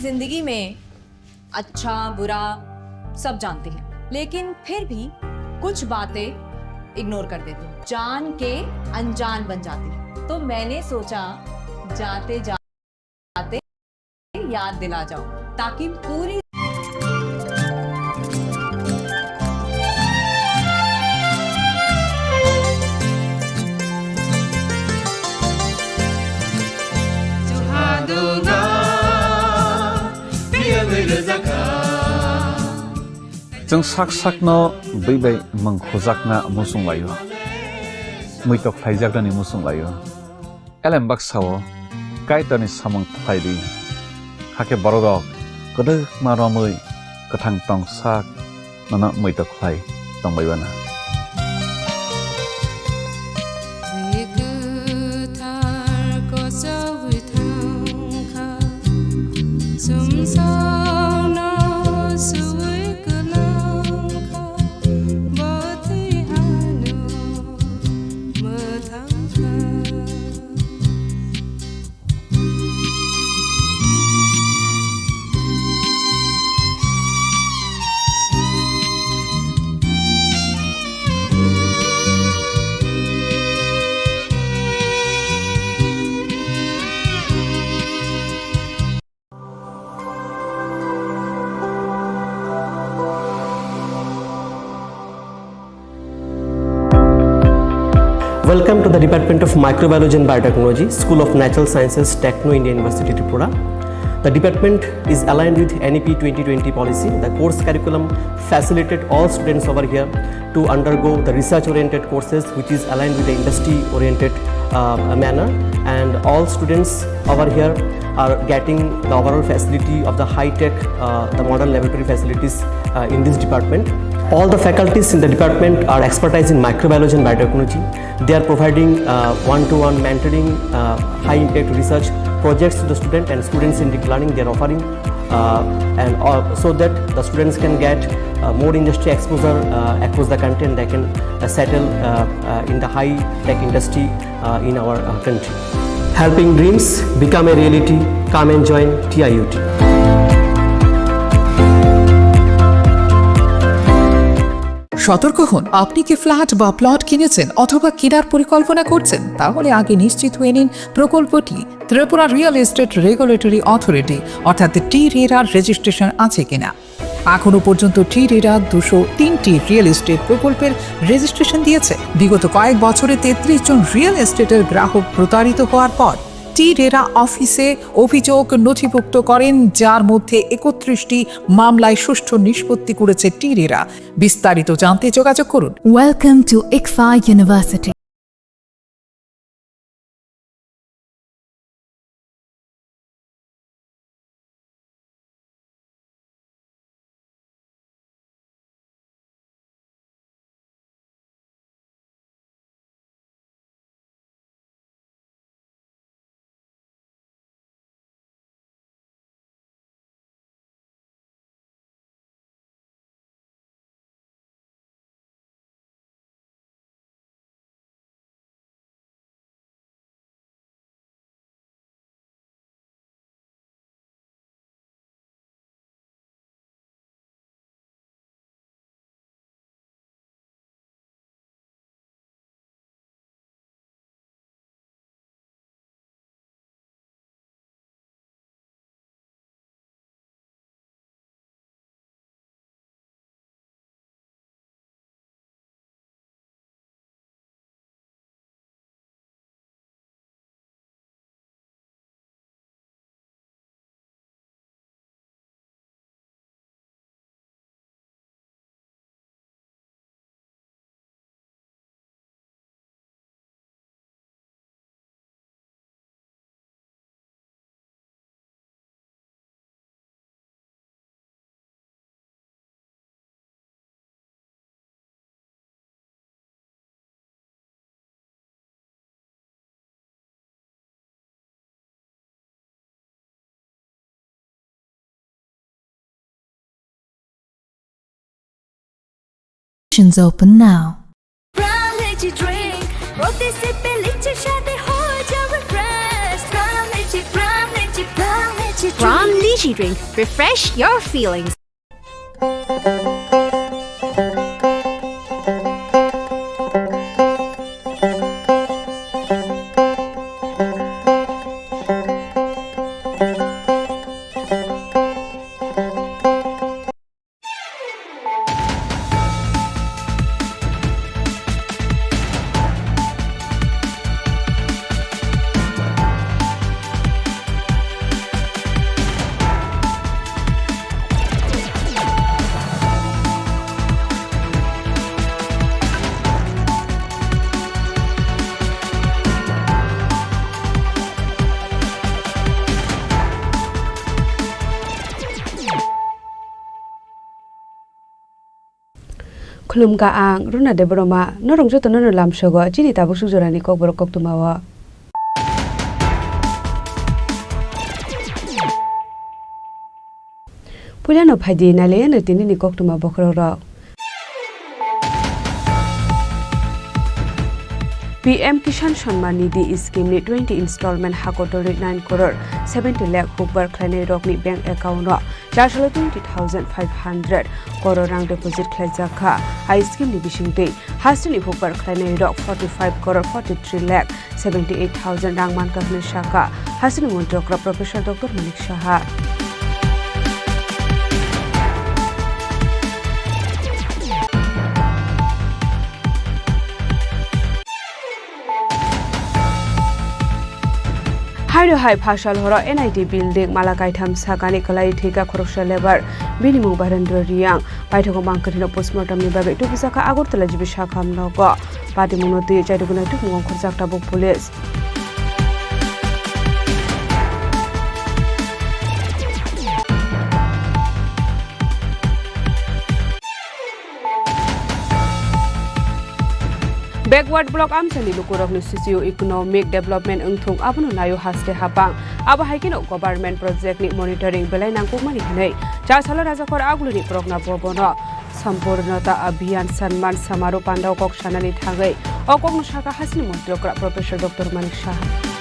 जिंदगी में अच्छा बुरा सब जानती हैं, लेकिन फिर भी कुछ बातें इग्नोर कर देती हूँ, जान के अनजान बन जाती है। तो मैंने सोचा जाते जाते याद दिला जाओ ताकि पूरी जों साक साकनो बैबाय मंखजाकना मुसुं लायो मैतक थाइजाकनि मुसुं लायो एलेम बाक्साओ काइटनि सामं थाइदि हाके बरगक गदो मारमै गोथां टं साक नना मैतक Thai दंबायबाना Welcome to the Department of Microbiology and Biotechnology, School of Natural Sciences, Techno India University, Tripura. The department is aligned with NEP 2020 policy. The course curriculum facilitated all students over here to undergo the research-oriented courses, which is aligned with the industry-oriented manner. And all students over here are getting the overall facility of the high-tech, the modern laboratory facilities in this department. All the faculties in the department are expertise in microbiology and biotechnology. They are providing one-to-one mentoring, high-impact research projects to the student and students in deep learning. They are offering so that the students can get more industry exposure across the country and they can settle in the high-tech industry in our country. Helping dreams become a reality. Come and join TIUT. সতর্ক হন, আপনি কি flat বা plot কিনেছেন অথবা কেনার পরিকল্পনা করছেন, তাহলে আগে নিশ্চিত হয়ে নিন প্রকল্পটি Tripura real estate regulatory authority অর্থাৎ টি-রেরার রেজিস্ট্রেশন আছে কিনা। এখনো পর্যন্ত টি-রেরা 203টি রিয়েল এস্টেট প্রকল্পের রেজিস্ট্রেশন দিয়েছে। বিগত কয়েক বছরে 33 জন রিয়েল এস্টেটের গ্রাহক প্রতারিত হওয়ার পর টি-রেরা অফিসে অভিযোগ নথিভুক্ত করেন, যার মধ্যে 31টি মামলায় সুষ্ঠু নিষ্পত্তি করেছে টি-রেরা। বিস্তারিত জানতে যোগাযোগ করুন। Welcome to ICFA University. Open now. Pram energy drink. Refresh your feelings. Khulum ka ang runa de broma no rong joto no lam shogo chini tabuk sujorani kokborok koktumawa Pulano phadi nale no tinini koktuma bokroro PM Kisan Samman Nidhi Scheme ni 20 installment hakotori 9 crore 70 lakh hukbar khlane rokni bank account ro 420,500 crore rang deposit khlajaka ha scheme ni bisingte hasini hukbar khlane rok 45 crore 43 lakh 78,000 rang man kahne shaka hasini montrokra Professor Dr. Manik Saha Haido hai phashal horo NIT building malakai tham sakani kalai thika khoroksa lebar binimung barandro riang paithoko mangkatino postmortem ni babe tu bisaka agortala jibi shakham nogo pati munoti chaiduguna tu mung khorjakta bok police Backward block amsani lukurokni socio-economic development ungthung abono nayo haste hapang abo haikino government project ni monitoring belai nangkukmani hinai chasala rajakor aguluni progna bobono sampurnata abhiyan sanman samaro pandao kok sanani thangai okokno shaka hasini montrokra Professor Dr. Manik Saha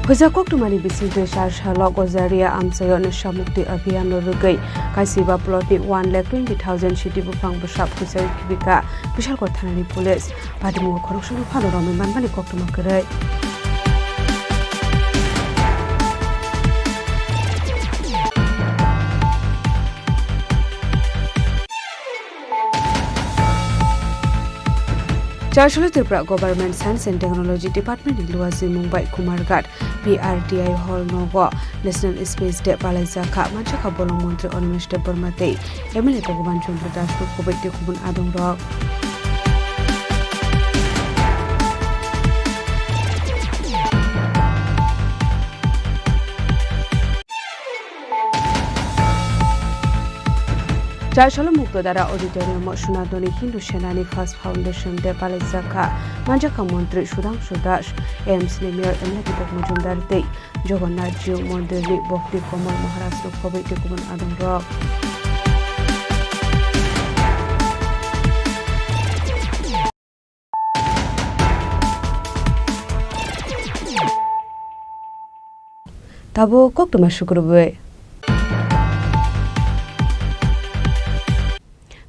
Hujako tumani bisinte shashalo gozaria amsayo nashamukti abhiyan rugai kaisiba plotni 1,20,000 shiti bufang bashap kusai kibika bishal ko thanani police padimu khorokshulu phalo rome manbani koktuma krai Charshalo Tripura Government Science and Technology Department in Luazi Mumbai Kumarghat PRTI Hall Nogo National Space Day Palazaka Manchaka Bolong Montri Onimesh Debormate Emily Bhagavan Chandra Dashmukh Kubekti Kubun Adong Rok Charshalo Muktodara Auditorium Shunadoni Hindu Senani First Foundation De Palazaka Manjaka Montri Sudhanshu Dash AIMS ni Mayor Emily Mujumdar Dei Jagannath Jiu Mondirni Bhakti Komal Maharaj Kubekti Kubun Adong Rok Tabo koktuma shukrube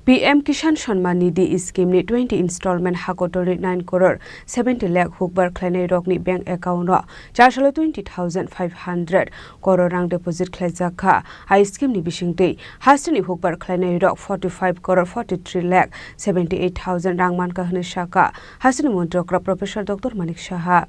PM Kisan Samman Nidhi Scheme ni 20 installment hakotori 9 crore 70 lakh hukbar khlane rokni bank account ro 420,500 crore rang deposit khlajaka ha scheme ni bisingte hasini hukbar khlane rok 45 crore 43 lakh 78,000 rang man kahne shaka hasini montrokra Professor Dr. Manik Saha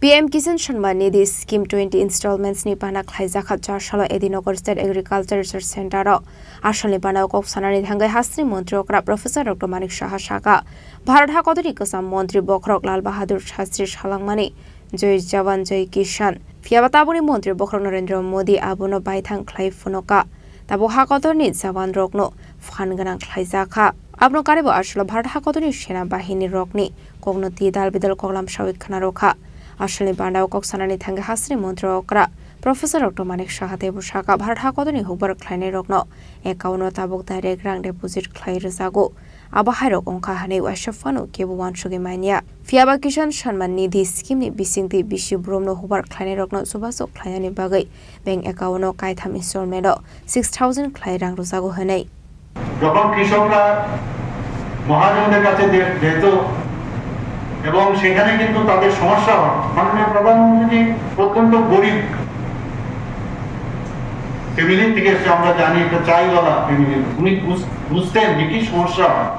PM Kisan Samman Nidhi Scheme 20 installments ni pana khlaijaka Charshalo Edinogor State Agriculture Research Center ro ashalni pana kok sanani thangai hasni montrokra Professor Dr. Manik Saha Shaka Bharat Hakotoni Kasam Montri Bokrok Lal Bahadur Shastri Shalangmani Joy Jawan Joy Kishan Fiabatabuni Montri Bokrok Narendra Modi Abono Baithang Khlai Funoka Tabo Hakotoni Jawan Rokno Phanganang khlaijaka Abno Karibo Ashalo Bharat Hakotoni Sena Bahini Rokni Kognoti Dal Bidal Koglam Shawik Khana Rokha Ashalni Bandao Kok Sanani Thanga Hasni Montrokra Professor Dr. Manik Shahate Bushaka Bharha Kodoni Huber Kleine Rogno, Ekauno Tabuk Direct Rank Deposit Clay Rezago, Abahiro Onka Hane Washafano, Kebuan Shugemania, Fiaba Kishan Shanman Nidhi Skimni Bisinti Bishu Bruno Huber Kleine Rogno Subaso Kleine Bagay, Bang Ekauno Kaitam Installment 6,000 Clay Rang Rosago Hane. যখন কৃষকরা মহাজনদের কাছে যেত এবং সেখানে কিন্তু তাদের সমস্যা হয় মাননীয় প্রধানমন্ত্রী অত্যন্ত গরিব ফ্যামিলি থেকে এসে আমরা জানি একটা চাইওয়ালা ফ্যামিলি উনি বুঝতেন যে কি সমস্যা হয়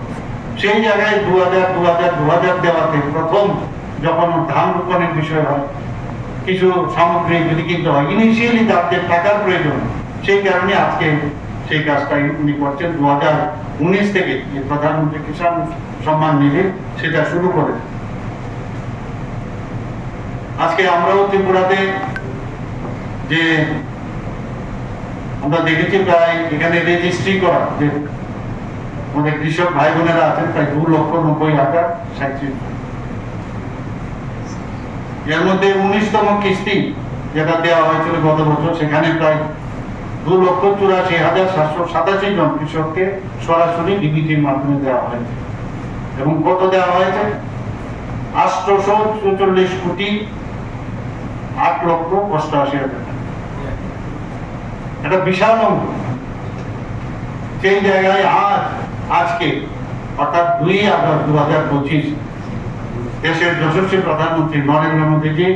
সেই জায়গায় 2000 দেওয়াতে প্রথম যখন ধান রোপণের বিষয় হয় কিছু সামগ্রী যদি কিনতে হয় ইনিশিয়ালি যাদের টাকার প্রয়োজন সেই কারণে আজকে সেই কাজটাই উনি করছেন 2019 থেকে যে প্রধানমন্ত্রী কিষাণ সম্মান নিধি সেটা শুরু করে আজকে আমরাও ত্রিপুরাতে যে আমরা দেখেছি প্রায় এখানে রেজিস্ট্রি করা যে আমাদের কৃষক ভাই বোনেরা আছেন প্রায় 2,90,000 এর মধ্যে 19তম কিস্তি যেটা দেওয়া হয়েছিল গত বছর সেখানে প্রায় 2,84,787 জন কৃষককে সরাসরি ডিবিটির মাধ্যমে দেওয়া হয়েছে এবং কত দেওয়া হয়েছে 844,08,88,000 টাকা এটা বিশাল অঙ্ক সেই জায়গায় আজকে অর্থাৎ 2 আগস্ট 2025 দেশের যশস্বী প্রধানমন্ত্রী নরেন্দ্র মোদীজি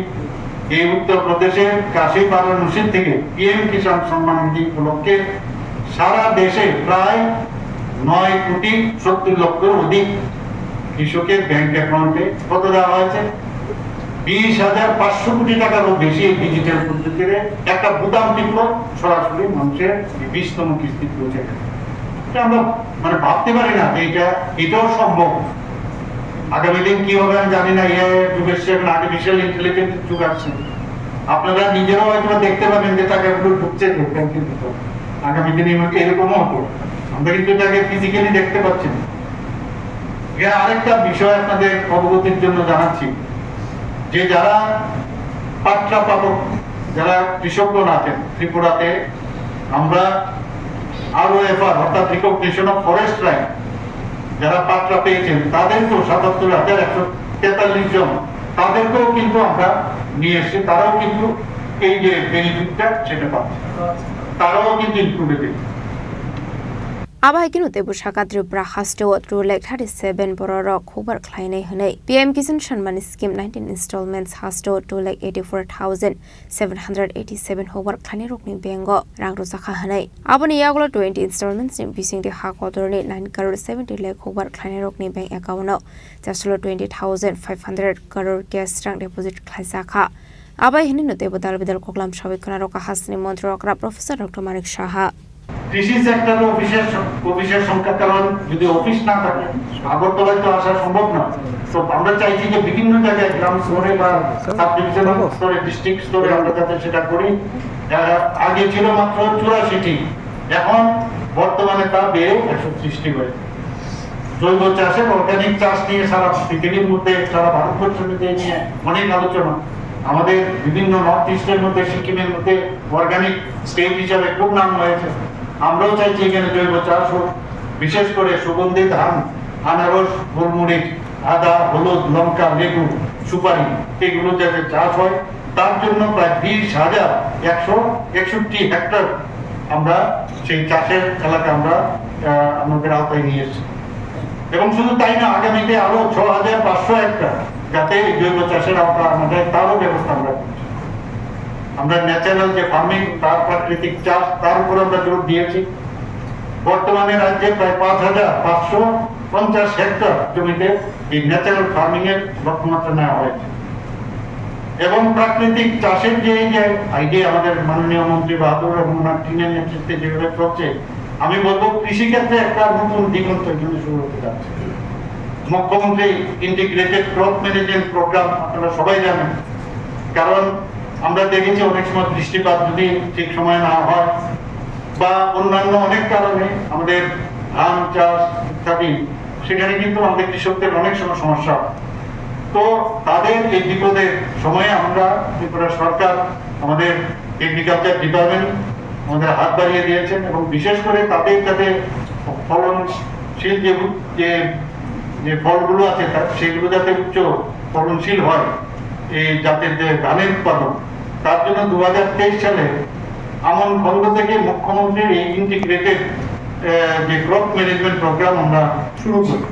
এই উত্তরপ্রদেশের কাশী বারাণসী থেকে পিএম কিষাণ সম্মান নিধি উপলক্ষে সারা দেশে প্রায় 9,70,00,000 অধিক কৃষকের ব্যাংক অ্যাকাউন্টে কত দেওয়া হয়েছে 20,500 কোটি টাকারও বেশি ডিজিটাল পদ্ধতিতে একটা বুতাম টিপল সরাসরি মানুষের 20তম কিস্তি পৌঁছে গেছে আমরা মানে ভাবতে পারি না যে এটাও সম্ভব আগামী দিন কি হবে আমি জানি না যুগের সেখানে আর্টিফিশিয়াল ইন্টেলিজেন্স যুগ আসছে আপনারা নিজেরাও হয়তো দেখতে পাবেন যে টাকাগুলো ঢুকছে ব্যাংকের ভিতর আগামী দিনে এরকমও হতো আমরা কিন্তু এটাকে ফিজিক্যালি দেখতে পাচ্ছি না আরেকটা বিষয় আপনাদের অবগতির জন্য জানাচ্ছি যে যারা পাট্টা পাবক যারা কৃষকগণ আছেন ত্রিপুরাতে আমরা ROFR অর্থাৎ রিকগনিশন অফ ফরেস্ট রাইট যারা পাট্টা পেয়েছেন তাদেরকেও 77,143 জন তাদেরকেও কিন্তু আমরা নিয়ে এসেছি তারাও কিন্তু এই যে বেনিফিটটা সেটা পাচ্ছে তারাও কিন্তু included Abahikinu Tebushaka Tripura Hasto through like 37 Borok Huber Kleine Hane. PM Kisan Shanman Scheme 19 installments Hasto to like 84,787 Huber Kleine Rokni Bengo Rangrosaka Hane. Abani Yagolo 20 installments in Bising the Hakotorni 9 crore 70 lakh Huber Kleine Rokni Bank account. Just 20,500 crore cash rank deposit Klasaka. Abahinu Tebudal Vidal Koklam Shavikana Roka Hasni Montrokra Professor Dr. Manik Shaha. কৃষি সেক্টরে অফিসের সংখ্যা কারণ যদি office না থাকে আগরতলায় তো আসা সম্ভব না তো আমরা চাইছি যে বিভিন্ন জায়গায় গ্রাম স্তরে বা সাব ডিভিশনাল স্তরে ডিস্ট্রিক্ট স্তরে আমরা যাতে সেটা করি আগে ছিল মাত্র 84টি এখন বর্তমানে তা বেড়ে 130টি হয়েছে জৈব চাষের অর্গানিক চাষ নিয়ে সারা পৃথিবীর মধ্যে সারা ভারতবর্ষ নিয়ে অনেক আলোচনা আমাদের বিভিন্ন নর্থ ইস্টের মধ্যে সিকিমের মধ্যে অর্গানিক স্টেট হিসাবে খুব নাম হয়েছে আমরাও চাইছি এখানে জৈব চাষ হোক বিশেষ করে সুগন্ধি ধান আনারস গোলমরিচ আদা হলুদ লঙ্কা লেবু সুপারি এগুলো যাতে চাষ হয় তার জন্য প্রায় 20,161 হেক্টর আমরা সেই চাষের এলাকা আমরা আমাদের আওতায় নিয়ে এসেছি এবং শুধু তাই না আগামীতে আরো 6,500 হেক্টর যাতে জৈব চাষের আওতা আমাদের তারও ব্যবস্থা আমরা করছি আমরা ন্যাচারাল যে ফার্মিং তার প্রাকৃতিক চাষ তার উপর আমরা জোর দিয়েছি বর্তমানে রাজ্যে প্রায় 5,550 হেক্টর জমিতে এই ন্যাচারাল ফার্মিং এর লক্ষ্যমাত্রা নেওয়া হয়েছে এবং প্রাকৃতিক চাষের যে আইডিয়া আমাদের মাননীয় মন্ত্রী বাহাদুর রহমান টিনের নেতৃত্বে যেভাবে চলছে আমি বলবো কৃষিক্ষেত্রে একটা নতুন দিগন্ত এখানে শুরু হতে যাচ্ছে মুখ্যমন্ত্রী ইন্টিগ্রেটেড ক্রপ ম্যানেজমেন্ট প্রোগ্রাম আপনারা সবাই জানেন কারণ আমরা দেখেছি অনেক সময় বৃষ্টিপাত যদি ঠিক সময় না হয় বা অন্যান্য অনেক কারণে আমাদের ধান চাষ ইত্যাদি সেখানে কিন্তু আমাদের কৃষকদের অনেক সময় সমস্যা তো তাদের এই বিপদের সময়ে আমরা ত্রিপুরা সরকার আমাদের এগ্রিকালচার ডিপার্টমেন্ট আমাদের হাত বাড়িয়ে দিয়েছেন এবং বিশেষ করে তাদের যাতে ফলনশীল যে যে ফলগুলো আছে সেগুলো যাতে উচ্চ ফলনশীল হয়, এই জাতের যে ধানের উৎপাদন, তার জন্য 2023 সালে আমন খন্ড থেকে মুখ্যমন্ত্রীর এই ইন্টিগ্রেটেড যে ক্রপ ম্যানেজমেন্ট প্রোগ্রাম আমরা শুরু করি।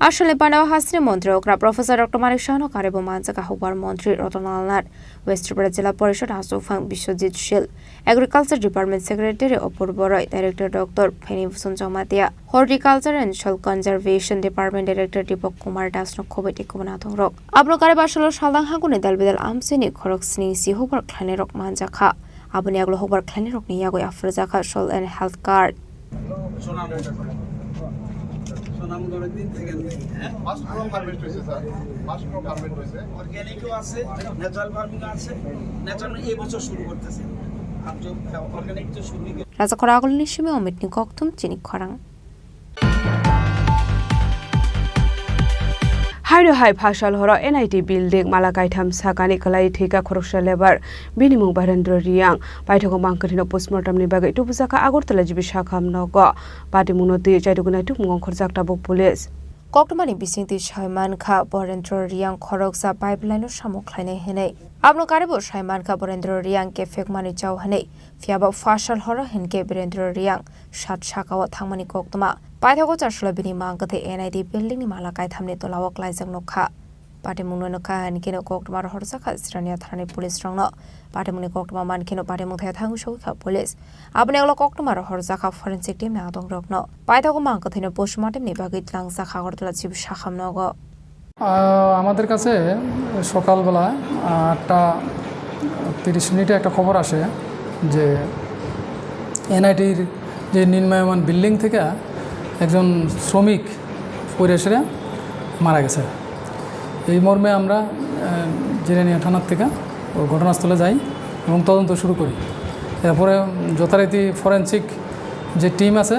আসলে পানাও হাসনে মন্ত্রী ওকরা প্রফেসর ডক্টর মানিক শাহন কারেব মানজাকা হবার মন্ত্রী রতনালনাথ ওয়েস্ট ত্রিপুরা জেলা পরিষদ হাসুফাং Biswajit Shil agriculture department secretary Apurba Roy director doctor Phani Bhushan Jamatia horticulture and soil conservation department director Dipak Kumar Das নক্ষবৈটি কুমনাথং রক আবনো কারেব আসলে সালদাং হাগুনে দালবেদাল আমসিনি খরক স্নি সি হবার খ্লানে রক মানজাখা আবনি আগলো হবার খ্লানে রক নিয়াগই আফরজাখা সোল এন্ড হেলথ কার্ড রাজা খরা আগল নিশিমে অমিত নিকম চিনি খরাং হাইরো হাই ফাশাল হর এনআইটি বিল্ডিং মালাকাইথাম সাকানি কলাই ठेका खरकसा लेबार बिनिमुं बारेन्द्र रियां बायथको मांकरिनो पोस्टमर्टमनि बागै टुबुजाका आगरतला जिबि साखाम नग पाटिमुनति चाइदुगुनाय टुमुंगं खरजाकटा बुक पुलिस कक्टमानि बिसिंति सायमानखा बरेन्द्र रियां खरकसा पाइपलाइनो सामुख्लायनाय हेनै आबनो कारेबो सायमानखा बरेन्द्र रियां के फेकमानि जाव हेनै फियाबा फाशल हर हेनके बरेन्द्र रियां सात साकावा थांमानि कक्टमा पाइथको चारसला बिनि मांगथे एनआईडी बिल्डिंग नि मालाकाइथामनि तलाव क्लाइजों नखा पाटिमुंनो नखा हेनकेनो कक्टमार हरजाखा सिरानिया थानानि पुलिस रंनो पाटिमुंनि कक्टमा मानकेनो पाटिमुंथाया थांगु सौखा पुलिस आबने अगला कक्टमार हरजाखा फरेन्सिक टीम आदं रखनो पाइथको मांगथेनो पोस्टमर्टमनि बागै tlangsa खागरतला जिब साखाम नग আমাদের কাছে সকালবেলা 8:30 একটা খবর আসে যে এনআইটির যে নির্মায়মান বিল্ডিং থেকে একজন শ্রমিক পড়ে এসে মারা গেছে। এই মর্মে আমরা জিরানিয়া থানার থেকে ঘটনাস্থলে যাই এবং তদন্ত শুরু করি। এরপরে যথারীতি ফরেন্সিক যে টিম আছে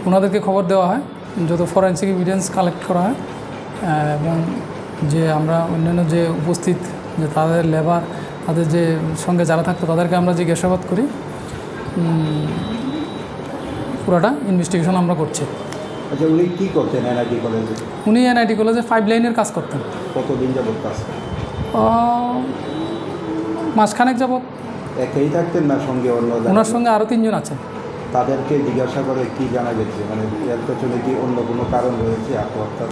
ওনাদেরকে খবর দেওয়া হয়, যত ফরেন্সিক এভিডেন্স কালেক্ট করা হয় এবং যে আমরা অন্যান্য যে উপস্থিত যে তাদের লেবার তাদের যে সঙ্গে যারা থাকতো তাদেরকে আমরা জিজ্ঞাসাবাদ করি। পুরোটা ইনভেস্টিগেশন আমরা করছি। আচ্ছা, উনি কী করতেন এনআইটি কলেজে? উনি এনআইটি কলেজে 5 লাইনের কাজ করতেন। কতদিন যাবত কাজ করেন? মাসখানেক যাবত। একাই থাকতেন না সঙ্গে অন্য? ওনার সঙ্গে আরও 3 জন আছেন। তাদেরকে জিজ্ঞাসা করে কি জানা গেছে, মানে এর পেছনে কি অন্য কোনো কারণ রয়েছে আত্মহত্যার?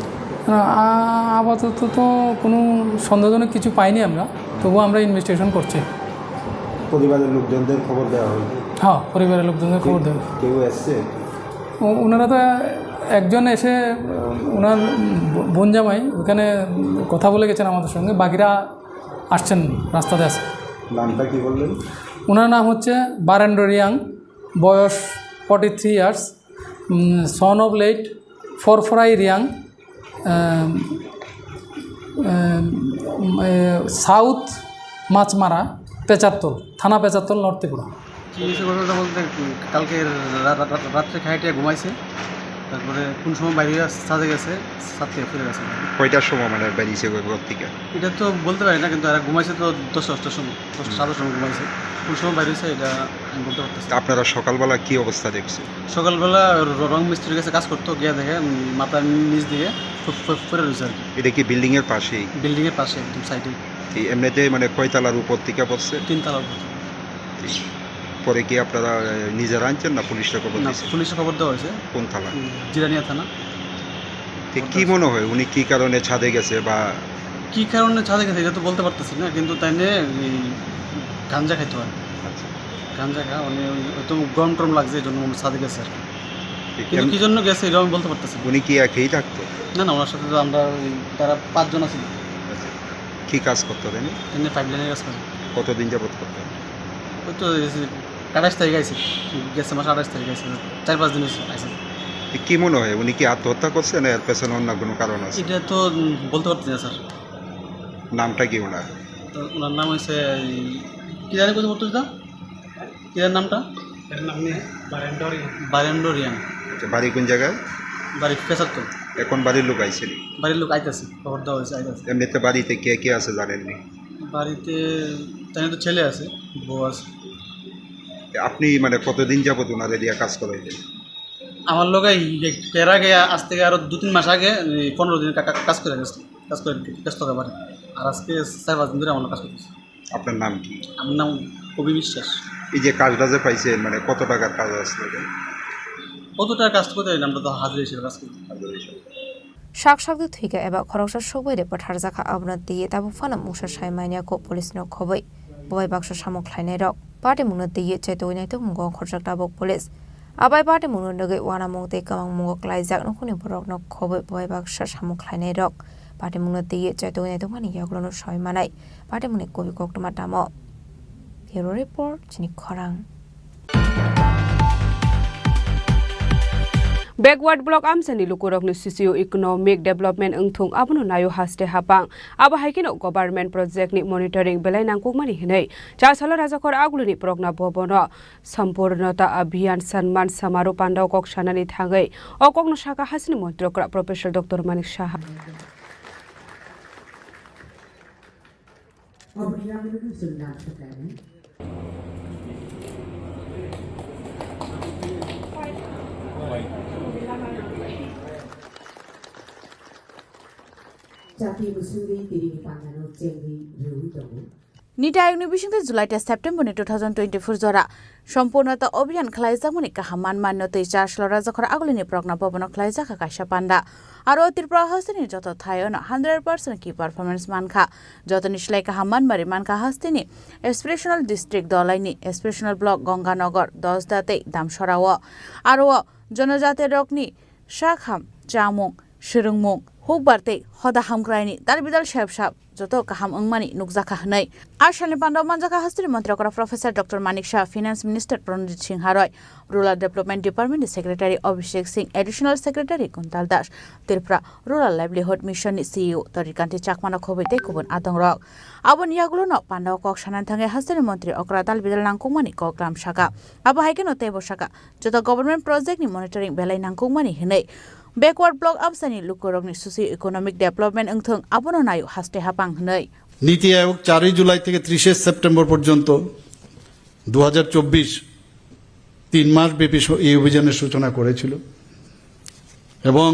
আপাতত তো কোনো সন্দেহজনক কিছু পাইনি আমরা, তবুও আমরা ইনভেস্টিগেশন করছি। পরিবারের লোকজনদের খবর দেওয়া হয়েছে? হ্যাঁ, পরিবারের লোকজনদের খবর দেওয়া। কেউ এসছে? ওনারা তো একজন এসে ওনার বোন জামাই ওখানে কথা বলে গেছেন আমাদের সঙ্গে, বাকিরা আসছেন, রাস্তাতে আসছে। নামটা কি বললেন? ওনার নাম হচ্ছে বরেন্দ্র রিয়াং, বয়স 43 years, son of late Forforai Reang, south Machmara, Pecharthal থানা, পেচারতল, নর্থ ত্রিপুরা। কী হয়েছে ঘটনাটা বলতে, কালকে রাত্রে খাইটিয়া ঘুমাইছে, তারপরে কোন সময় বাইরে সাজে গেছে, সাত থেকে ফিরে গেছে। কয়টার সময় মানে বেরিয়েছে ঘর থেকে? এটা তো বলতে পারি না, কিন্তু এরা ঘুমাইছে তো 10টার সময়, 10টার সময় ঘুমাইছে। কোন সময় বাইরে হয়েছে এটা আমি বলতে পারতেছি। আপনারা সকালবেলা কি অবস্থা দেখছেন? সকালবেলা রং মিস্ত্রির কাছে কাজ করতো, গিয়ে দেখে মাথার নিচ দিয়ে ফেরে রয়েছে আর কি। এটা কি বিল্ডিংয়ের পাশেই? বিল্ডিংয়ের পাশে, একদম সাইডে। এমনিতে মানে কয়তলার উপর থেকে পড়ছে? 3 তলার উপর। পরে কি আপনারা নিজেরা আনছেন না পুলিশে খবর দিয়েছেন? পুলিশে খবর দেওয়া হয়েছে। কোন থানা? জিরানিয়া থানা। কি মনে হয় উনি কি কারণে ছাদে গেছে বা কী কারণে ছাদে গেছে এটা তো বলতে পারতেছি না, কিন্তু তাই নিয়ে গাঞ্জা খাইতে হয়। আচ্ছা, গাঞ্জা খা উনি হয়তো গরম টরম লাগছে, এই জন্য ছাদে গেছে আর কি। কিন্তু কী জন্য গেছে এটা আমি বলতে পারতেছি। উনি কি একেই থাকতো? না না, ওনার সাথে তো আমরা তারা 5 জন আছি। কি কাজ করতো তিনি? তিনি 5 লাইনের কাজ করেন। কতদিন যাবত করতেন? ওই তো 28 তারিখ আইসি, গেছে মাসে 28 তারিখ আইসি, 4-5 দিন আইসি। কি মনে হয় উনি কি আত্মহত্যা করছে না এর পেছনে অন্য কোনো কারণ আছে? এটা তো বলতে পারতেছি না স্যার। নামটা কি ওনার? তো ওনার নাম হয়েছে কী জানি কোথাও বলতে দিতাম, কী জানি নামটা? বরেন্দ্র রিয়াং। বাড়ি কোন জায়গায়? বাড়ি পেশাত্তর। এখন বাড়ির লোক আইসেনি? বাড়ির লোক আইতেছে, খবর দেওয়া হয়েছে, আইতেছে। এমনিতে বাড়িতে কে কে আছে জানেননি? বাড়িতে তাই তো ছেলে আছে, বউ আছে। আপনি মানে কতদিন যাবত ওনাদের দিয়ে কাজ করাইলেন? আমার লোক এর আগে আজ থেকে আরও 2-3 মাস আগে 15 দিন কাজ করে গেছে, কাজ করতে পারে। আর আজকে 4-5 দিন ধরে আমার কাজ করতেছে। আপনার নাম কি? আমার নাম কবি বিশ্বাস। এই যে কাজটা যে পাইছেন মানে কত টাকার কাজ আসলে? কত টাকা কাজ করতে আমরা তো হাজিরা হিসেবে কাজ করতে। Shak-shak thuiga eba khoroksa shogoi de pathar jaka abnat diye tabu fana musha shaimania ko police no khoboi boy baksha samok khlainai rok party munat diye chaitoi to mungo khorjak tabok police abai party munun doge wana mongte kamang mungo klaijak no khuni borok no khoboi boy baksha samok khlainai rok party munat diye chaitoi to mani yaglo no shoi manai party munai kobi koktoma tamo Bureau report Chini Khorang Backward block amsani lukurok ni socio-economic development engthung abono nayo haste hapang abo haikino government project ni monitoring belai nangkukmani hinai chasalo rajakor agluni progna bobono sampurnata abhiyan sanman samaro pandao kok sanani thangai okokno shaka hasini montrokra professor Dr. Manik Saha Nita Univision July September 2024 Zora সম্পূর্ণতা অভিযান খালাইজামনি কাহামান মান্যতই চারশো রাজাখর আগুলিনি প্রজ্ঞা ভবন খালাইজাখা কাশা পান্ডা আরও ত্রিপুরা হাস্তিনি যত থায়ন 100% কি performance মানখা যত নিশলাই কাহামান মারি মানখা হাস্তিনি এসপিরেশনাল district দলাইনি এসপিরেশনাল block Ganganagar 10 দাতে দাম সরাও আরও জনজাতের রকনি শাখাম চামুং শিরুংমুং হুকবারতে হদা হামগ্রাইনি তার বিদাল সাহেব যত কাহাম অংমানি নুকজাখা হনাই আর শালি পান্ডব মানজাখা হাস্তির মন্ত্রী করা professor doctor Manik Shah finance minister Pranajit Singh হারয় rural development department secretary Abhishek Singh additional secretary Kuntal Das Tripura rural livelihood mission CEO তরিকান্তি চাকমানা খবইতে কুবন আদং রক আবন ইয়াগুলো ন পান্ডব কক সানান থাঙ্গে হাস্তির মন্ত্রী অকরা তাল বিদাল নাংকুমানি কক গ্রাম শাখা আবো হাইকেন তেব শাখা যত গভর্নমেন্ট প্রজেক্ট নি মনিটরিং বেলাই নাংকুমানি হিনাই Backward block amsani lukurokni socio-economic development engthung abono nayo haste hapang hnai নীতি আয়োগ 4 জুলাই থেকে 30 সেপ্টেম্বর পর্যন্ত 2024 3 মাস ব্যাপী এই অভিযানের সূচনা করেছিল এবং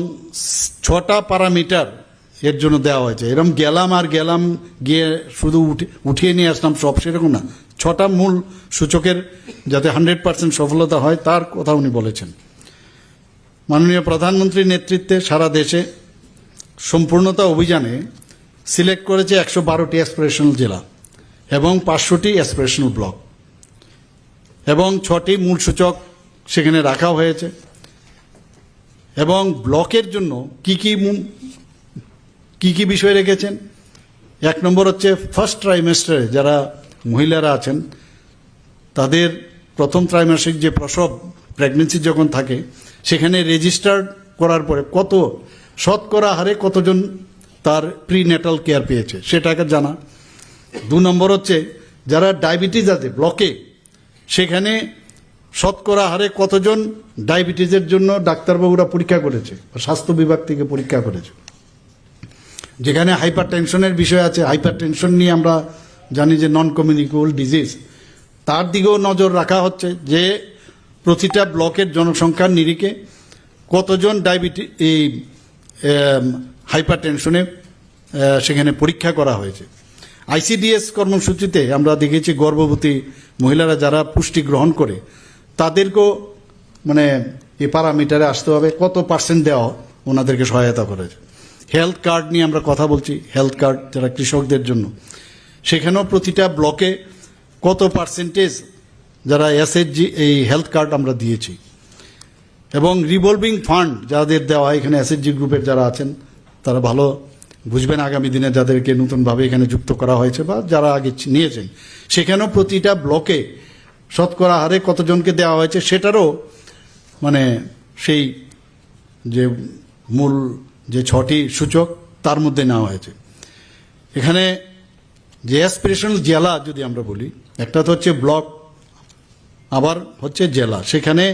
6টা প্যারামিটার এর জন্য দেওয়া হয়েছে এরকম গেলাম গিয়ে শুধু উঠিয়ে নিয়ে আসলাম সব সেরকম না 6টা মূল সূচকের যাতে 100% সফলতা হয় তার কথা উনি বলেছেন মাননীয় প্রধানমন্ত্রীর নেতৃত্বে সারা দেশে সম্পূর্ণতা অভিযানে সিলেক্ট করেছে 112টি অ্যাসপিরেশনাল জেলা এবং 500টি অ্যাসপিরেশনাল ব্লক এবং 6টি মূল সূচক সেখানে রাখা হয়েছে এবং ব্লকের জন্য কি বিষয় রেখেছেন এক নম্বর হচ্ছে ফার্স্ট ট্রাইমেস্টারে যারা মহিলারা আছেন তাদের প্রথম ত্রৈমাসিক যে প্রসব প্রেগন্যান্সি যখন থাকে সেখানে রেজিস্টার করার পরে কত শতকরা হারে কতজন তার প্রিনেটাল কেয়ার পেয়েছে সেটাকে জানা 2 নম্বর হচ্ছে যারা ডায়াবেটিস আছে ব্লকে সেখানে শতকরা হারে কতজন ডায়াবেটিসের জন্য ডাক্তারবাবুরা পরীক্ষা করেছে স্বাস্থ্য বিভাগ থেকে পরীক্ষা করেছে যেখানে হাইপারটেনশনের বিষয় আছে হাইপারটেনশন নিয়ে আমরা জানি যে নন কমিউনিকেবল ডিজিজ তার দিকেও নজর রাখা হচ্ছে যে প্রতিটা ব্লকের জনসংখ্যার নিরিখে কতজন ডায়াবেটিস এই হাইপারটেনশনে সেখানে পরীক্ষা করা হয়েছে আইসিডিএস কর্মসূচিতে আমরা দেখেছি গর্ভবতী মহিলারা যারা পুষ্টি গ্রহণ করে তাদেরকেও মানে এই প্যারামিটারে আসতে হবে কত পার্সেন্ট দেওয়া ওনাদেরকে সহায়তা করেছে হেলথ কার্ড নিয়ে আমরা কথা বলছি হেলথ কার্ড যারা কৃষকদের জন্য সেখানেও প্রতিটা ব্লকে কত পার্সেন্টেজ যারা এসএইচজি এই হেলথ কার্ড আমরা দিয়েছি এবং রিভলভিং ফান্ড যাদের দেওয়া এখানে এসএইচজি গ্রুপের যারা আছেন তারা ভালো বুঝবেন আগামী দিনে যাদেরকে নতুনভাবে এখানে যুক্ত করা হয়েছে বা যারা আগে নিয়েছেন সেখানেও প্রতিটা ব্লকে শতকরা হারে কতজনকে দেওয়া হয়েছে সেটারও মানে সেই যে মূল যে 6টি সূচক তার মধ্যে নেওয়া হয়েছে এখানে যে অ্যাসপিরেশনাল জেলা যদি আমরা বলি একটা তো হচ্ছে ব্লক আবার হচ্ছে জেলা সেখানে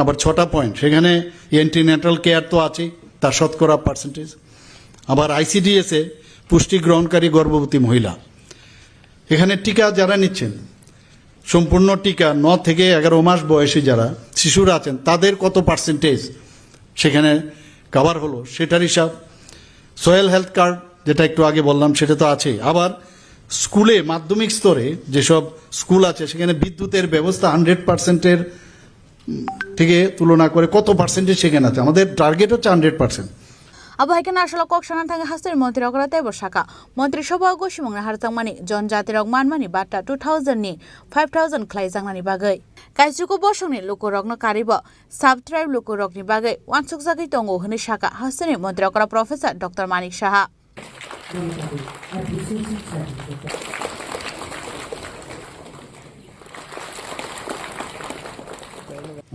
আবার 6টা পয়েন্ট সেখানে অ্যান্টিনেটাল কেয়ার তো আছে তার শতকরা পার্সেন্টেজ আবার আইসিডিএসে পুষ্টি গ্রহণকারী গর্ভবতী মহিলা এখানে টিকা যারা নিচ্ছেন সম্পূর্ণ টিকা 9 থেকে 11 মাস বয়সী যারা শিশুরা আছেন তাদের কত পার্সেন্টেজ সেখানে কভার হলো সেটার হিসাব। সয়েল হেলথ কার্ড যেটা একটু আগে বললাম সেটা তো আছে। আবার স্কুলে মাধ্যমিক স্তরে যেসব স্কুল আছে সেখানে বিদ্যুতের ব্যবস্থা 100%-এর থেকে তুলনা করে কত পার্সেন্টেজ সেখানে আছে। আমাদের টার্গেট হচ্ছে 100%। আবু হাইকেন আসলে কক্সানা থাকে হাস্তের মন্ত্রী অগ্রতায় বসাকা মন্ত্রিসভা গসিমংনা হারজাংমানি জনজাতি রগমানমানি বাটা 2000 ni 5000 ख्लाइजांनानि बागै काइजुको बसंनि लुकुरगनो कारिब साब ट्राइब लुकुरगनि बागै वानसुकजागै दंगो होनो साका हास्तेनि मन्त्रि अग्रा प्रफेसर डक्टर मानिक साहा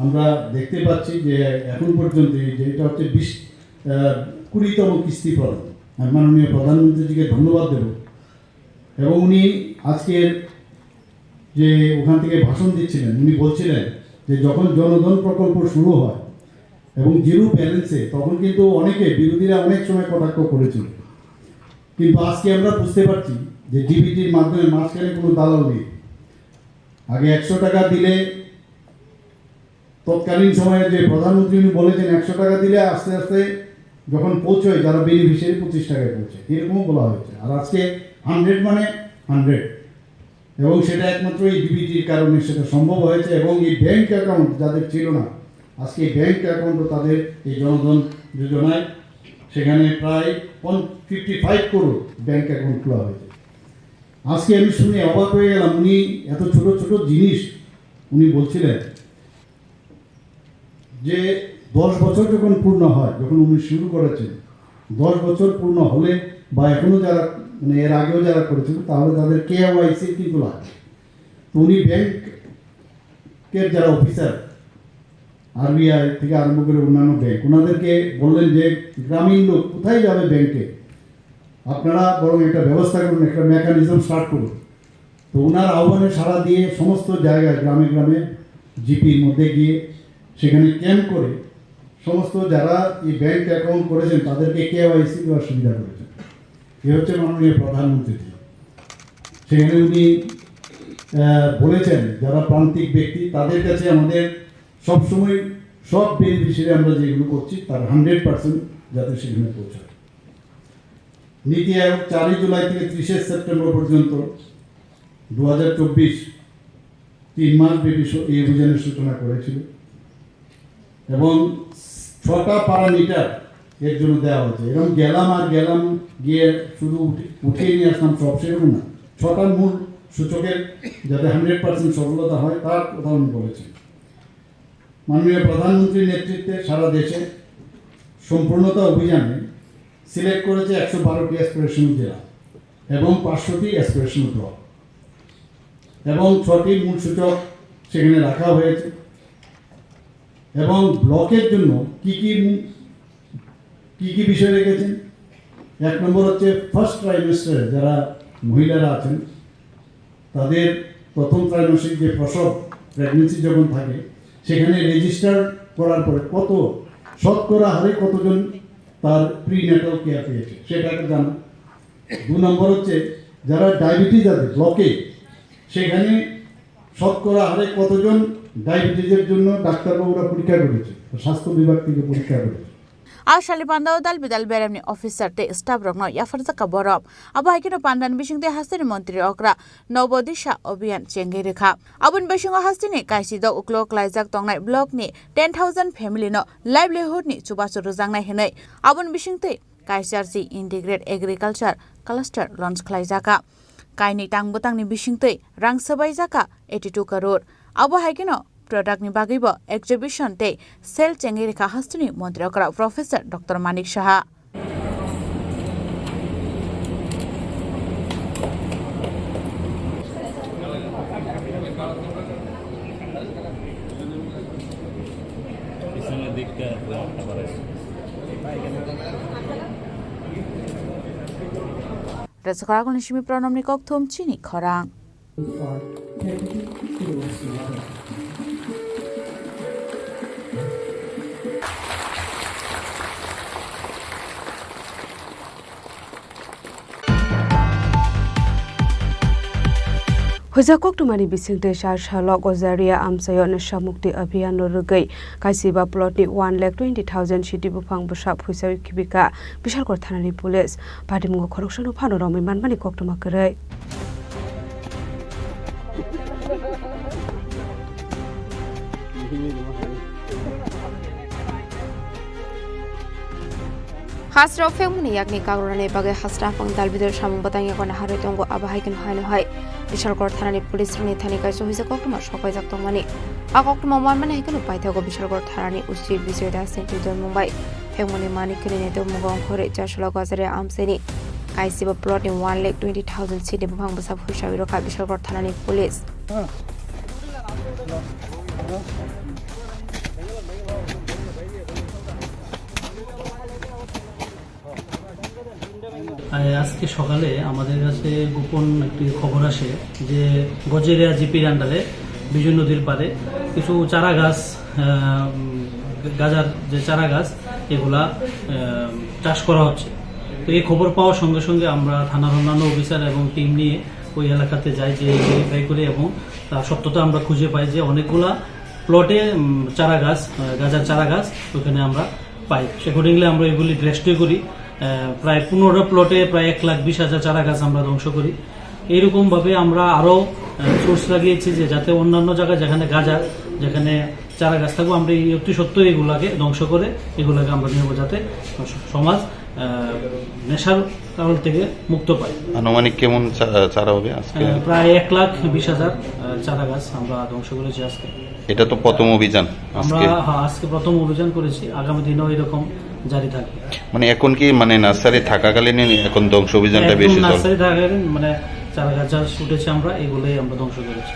আমরা দেখতে পাচ্ছি যে এখন পর্যন্ত যেটা হচ্ছে 20তম কিস্তি প্রদান। আমি মাননীয় প্রধানমন্ত্রীজিকে ধন্যবাদ দেব এবং উনি আজকের যে ওখান থেকে ভাষণ দিচ্ছিলেন উনি বলছিলেন যে যখন জনধন প্রকল্প শুরু হয় এবং জিরো ব্যালেন্সে তখন কিন্তু অনেকে বিরোধীরা অনেক সময় কটাক্ষ করেছিল, কিন্তু আজকে আমরা বুঝতে পারছি যে ডিবিটির মাধ্যমে মাঝখানে কোনো দালাল নেই। আগে 100 টাকা দিলে তৎকালীন সময়ে যে প্রধানমন্ত্রী উনি বলেছেন 100 টাকা দিলে আস্তে আস্তে যখন পৌঁছয় যারা বেনিফিশিয়ারি 25 টাকায় পৌঁছায় এরকমও বলা হয়েছে। আর আজকে 100 মানে 100 এবং সেটা একমাত্র এই ডিবিটির কারণে সেটা সম্ভব হয়েছে। এবং এই ব্যাংক অ্যাকাউন্ট যাদের ছিল না আজকে ব্যাংক অ্যাকাউন্টও তাদের এই জনধন যোজনায় সেখানে প্রায় 55 করোড় ব্যাংক অ্যাকাউন্ট খোলা হয়েছে। আজকে আমি শুনে অবাক হয়ে গেলাম, উনি এত ছোট ছোট জিনিস উনি বলছিলেন যে 10 বছর যখন পূর্ণ হয়, যখন উনি শুরু করেছেন 10 বছর পূর্ণ হলে বা এখনও যারা মানে এর আগেও যারা করেছিল তাহলে তাদের KYC কিন্তু লাগে। তো উনি ব্যাংকের যারা অফিসার RBI থেকে আরম্ভ করে অন্যান্য ব্যাংক ওনাদেরকে বললেন যে গ্রামীণ লোক কোথায় যাবে ব্যাংকে, আপনারা বরং একটা ব্যবস্থা করুন, একটা মেকানিজম স্টার্ট করুন। তো ওনার আহ্বানে সাড়া দিয়ে সমস্ত জায়গায় গ্রামে গ্রামে জিপির মধ্যে গিয়ে সেখানে ক্যাম্প করে সমস্ত যারা এই ব্যাংক অ্যাকাউন্ট করেছেন তাদেরকে KYC দেওয়ার সুবিধা করেছেন। এ হচ্ছে মাননীয় প্রধানমন্ত্রী। সেখানে উনি বলেছেন যারা প্রান্তিক ব্যক্তি তাদের কাছে আমাদের সবসময় সব বেনিফিশিয়ারি আমরা যেগুলো করছি তার 100% যাতে সেখানে পৌঁছায়। নীতি আয়োগ 4 জুলাই থেকে 30 সেপ্টেম্বর পর্যন্ত 2024 3 মাস ব্যাপী এই অভিযানের সূচনা করেছিল এবং 6টা প্যারামিটার এর জন্য দেওয়া হয়েছে। এরকম গেলাম গিয়ে শুধু উঠিয়ে নিয়ে আসলাম সব সেরকম না, 6টা মূল সূচকের যাতে 100% সফলতা হয় তার কথা উনি বলেছেন। মাননীয় প্রধানমন্ত্রীর নেতৃত্বে সারা দেশে সম্পূর্ণতা অভিযানে সিলেক্ট করেছে 112টি অ্যাসপিরেশনাল জেলা এবং 500টি অ্যাসপিরেশনাল ব্লক এবং 6টি মূল সূচক সেখানে রাখা হয়েছে। এবং ব্লকের জন্য কি কি বিষয় রেখেছেন, 1 নম্বর হচ্ছে ফার্স্ট ট্রাইমেস্টারে যারা মহিলারা আছেন তাদের প্রথম ত্রৈমাসিক যে প্রসব প্রেগনেন্সি যখন থাকে সেখানে রেজিস্টার করার পরে কত শতকরা হারে কতজন তার প্রিন্যাটাল কেয়ার পেয়েছে সেটাকে জানা। 2 নম্বর হচ্ছে যারা ডায়াবেটিস আছে ব্লকে সেখানে শতকরা হারে কতজন ডায়াবেটিসের জন্য ডাক্তারবাবুরা পরীক্ষা করেছে, স্বাস্থ্য বিভাগ থেকে পরীক্ষা করেছে। Ashali pandau dal bidal beramni officer te staff rokno yafarza ka borop abo haikino pandan bisingte hastini montri okra nobodisha obhiyan chengei rekha abun besingo hastini kaisi do uklo klaijak tongnai block ni 10000 family no livelihood ni chubachu rujangnai henai abun bisingte kaisarsi integrate agriculture cluster launch khlaijaka kaini tangbutangni bisingte rang sabai jaka 82 crore abo haikino product ni bagibo exhibition te sel chengi rekha hastuni mantri okra professor Dr. Manik Saha Resakaragul nishimi pronomni kokthum Chini Khorang Hoja koktumani bisingte shar shalok ozaria amsayo nasha mukti abhiyan no rugai kaisiba plot ni 1,20,000 shiti bufang busap huisai kibika bishalkor thanani police padimungo khoroksano phanorami manmani koktuma karai Hasra femuni yakni kagrone bagai hasra pang dalbidor samung batangya kona harai tongo abahaikin haino hai bishalkor thanani police rani thani kaisa hoisa koktuma sokai jak tongmani a koktuma manmani haikano paithago bishalkor thanani usti bisoida sentidor mumbai femuni mani kine to mugong khore chashla gazare amseni kaisiba plot ni 1,20,000 city bufang basab huisai rokha bishalkor thanani police আজকে সকালে আমাদের কাছে গোপন একটি খবর আসে যে গজেরিয়া জিপির আন্ডারে বিজয় নদীর পারে কিছু চারা গাছ গাজার যে চারা গাছ এগুলা চাষ করা হচ্ছে। তো এই খবর পাওয়ার সঙ্গে সঙ্গে আমরা থানার অন্যান্য অফিসার এবং টিম নিয়ে ওই এলাকাতে যাই, যে ভেরিফাই করি এবং তার সত্যতা আমরা খুঁজে পাই যে অনেকগুলা প্লটে চারা গাছ গাজার চারা গাছ ওখানে আমরা পাই। সেকর্ডিংলি আমরা এগুলি ড্রেস্টে করি। প্রায় 15 প্লটে প্রায় 1,20,000 চারা গাছ আমরা ধ্বংস করি। এইরকমভাবে আমরা আরও সোর্স লাগিয়েছি যে যাতে অন্যান্য জায়গায় যেখানে গাজার যেখানে চারা গাছ থাকবো আমরা এই অতি সত্ত্বর এগুলাকে ধ্বংস করে এগুলাকে আমরা নেব যাতে সমাজ নেশার কারণ থেকে মুক্ত পায়। আনুমানিক কেমন চারা হবে আজকে? প্রায় 1,20,000 চারা গাছ আমরা ধ্বংস করেছি আজকে। এটা তো প্রথম অভিযান, আমরা আজকে প্রথম অভিযান করেছি, আগামী দিনেও এরকম জারি থাকবে। মানে এখন কি মানে নার্সারি থাকাকালীন এখন ধ্বংস অভিযানটা বেশি চলে? নার্সারি থাকাকালীন মানে চারা গাছ উঠেছে আমরা এগুলোই আমরা ধ্বংস করেছি।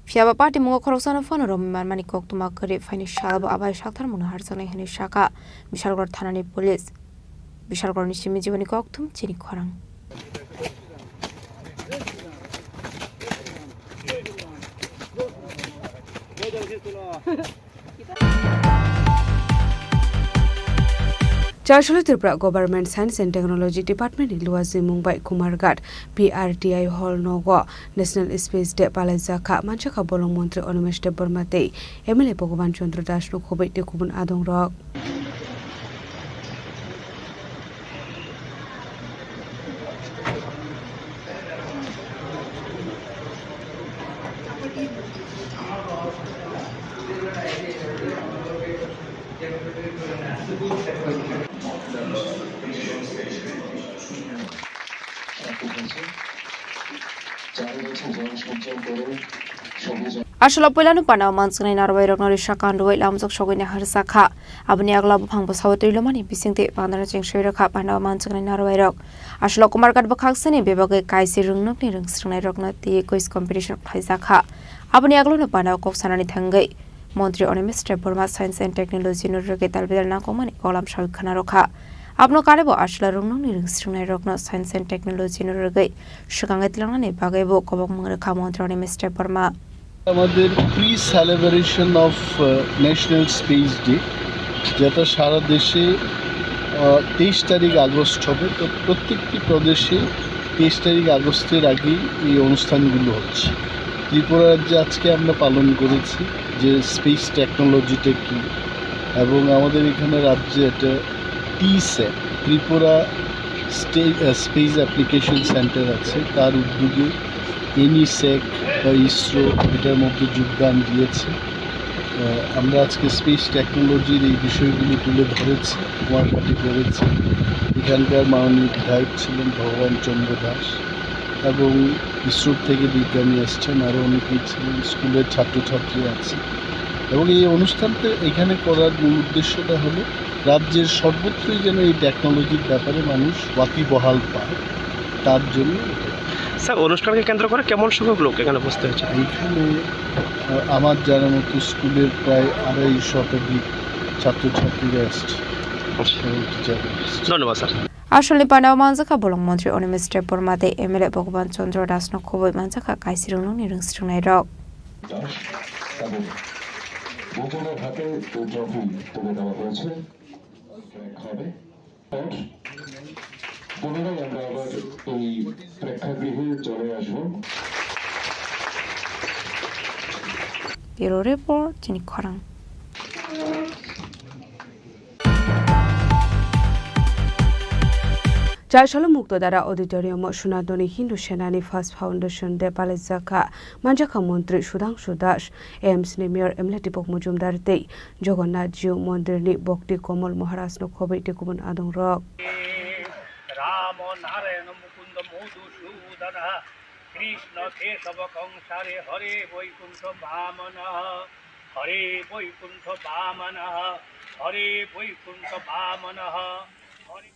Fiaba party mungo khoroksano phone rom manmani koktuma kare faini shalabo abai shakthar mun harsanai hani shaka bishalgor thanani police bishalgor nishimi jibani koktum chini khorang Chasholo Tripura Government Science and Technology Department in Luazi Mumbai Kumarghat PRTI Hall Nogo National Space Day Palazaka Manchaka Bolong Montri Onumesh Debormate MLA Bhagavan Chandra Das no Khobei de Kubun Adong Rock Ashla Polano Pana Mansani Narway Rognori Shakan Roy Lamsok Shogina Harsaka Abni Agla Pangbo Sautilomani Bisinte Pandana Shiraka Pana Mansani Narway Rock Ashla Kumarkat Bakaksani Bebage Kaisi Rungnok Rungsrana Rogna the quiz competition Haisaka Abni Aglo Pana Koksanani Tangai Montri Onimis Tripura Science and Technology Nurgetal Nakomani Olam Shakanaroka Abno Karebo Ashla Rungno Rungsrana Rogna Science and Technology Nurge Shukangatlani Bagabo Kobamaka Montri Mr. Burma আমাদের pre celebration of national space day যেটা সারা দেশে 23 তারিখ August হবে। তো প্রত্যেকটি প্রদেশে 23 তারিখ আগস্টের আগেই এই অনুষ্ঠানগুলো হচ্ছে। ত্রিপুরা রাজ্যে আজকে আমরা পালন করেছি যে স্পেস টেকনোলজিটা কী, এবং আমাদের এখানে রাজ্যে এটা টিস্যাট ত্রিপুরা স্পেস অ্যাপ্লিকেশন সেন্টার আছে, তার উদ্যোগে এনিসেক বা ইসরো এটার মধ্যে যোগদান দিয়েছে। আমরা আজকে স্পেস টেকনোলজির এই বিষয়গুলি তুলে ধরেছি, কুমারঘাটে করেছি। এখানকার মাননীয় বিধায়ক ছিলেন ভগবান চন্দ্র দাস, এবং ইসরোর থেকে বিজ্ঞানী এসছেন, আরও অনেকেই ছিলেন, স্কুলের ছাত্রছাত্রী আছে। এবং এই অনুষ্ঠানটা এখানে করার মূল উদ্দেশ্যটা হলো রাজ্যের সর্বত্রই যেন এই টেকনোলজির ব্যাপারে মানুষ ওয়াকিবহাল পায়, তার জন্য। স্যার, অনুষ্ঠানকে কেন্দ্র করে কেমন সংখ্যক লোক এখানে উপস্থিত হয়েছে? এইখানে আমার জানার মতো স্কুলের প্রায় 250 শতাধিক ছাত্রছাত্রীরা এসছে। ধন্যবাদ sir. Ashli Panao Manzaka Bolong Montri Onimis Tripura MLA Bhagavan Chandra Das no Khobei Manzaka Kaisirung ni Rungsrunai Rock পুনরায় আমরা আবার এই প্রেক্ষাগৃহে চলে আসব। Bureau Report, Chini Khorang. চারশাল মুক্তধারা অডিটোরিয়াম সোনাতনী হিন্দু সেনানি ফার্স্ট ফাউন্ডেশন দে পালেজাখা মানজাখা মন্ত্রী সুধাংশু দাস এমসনি মেয়র এমলেটিপক মজুমদার তৈ জগন্নাথ জিউ মন্দিরনি ভক্তি কমল মহারাজ নখবৈ টেকুবন আদং রক রাম নারায়ণ মুকুন্দ মধুসূদন কৃষ্ণ কেশব কংসারে হরে বৈকুণ্ঠ বামন হরে বৈকুণ্ঠ বামন হরে বৈকুণ্ঠ বামন হরে।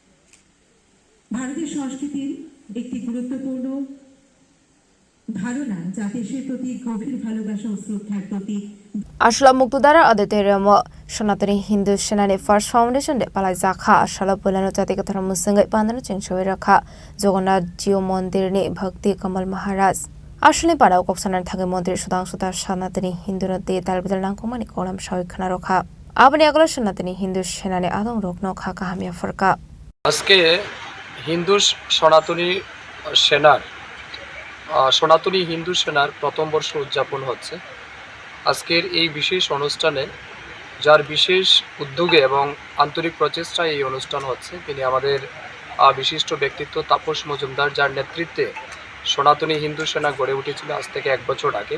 ভারতের সংস্কৃতির একটি গুরুত্বপূর্ণ ধারণা যা দেশের প্রতি গভীর ভালোবাসা ও শ্রদ্ধার প্রতীক। Ashla Muktudara Auditorium Sonatani Hindu Senani First Foundation de Palazakha Ashala Pulano Jatikatara Musangai Pandana Chinchoiraka Jagannath Jiu Mondirni Bhakti Kamal Maharaj Ashli Pada Koksanar Thage Montri Sudangshu Dash Sanatani Hindu Nati Talbidal Nangkumani Kolam Shawikhana Rokha Abani Agla Sonatani Hindu Senani Adong Rokno Khaka Hamia Farka আজকে হিন্দু সনাতনী সেনার সনাতনী হিন্দু সেনার প্রথম বর্ষ উদযাপন হচ্ছে। আজকের এই বিশেষ অনুষ্ঠানে যার বিশেষ উদ্যোগে এবং আন্তরিক প্রচেষ্টায় এই অনুষ্ঠান হচ্ছে তিনি আমাদের বিশিষ্ট ব্যক্তিত্ব তাপস মজুমদার, যার নেতৃত্বে সনাতনী হিন্দু সেনা গড়ে উঠেছিল আজ থেকে 1 বছর আগে।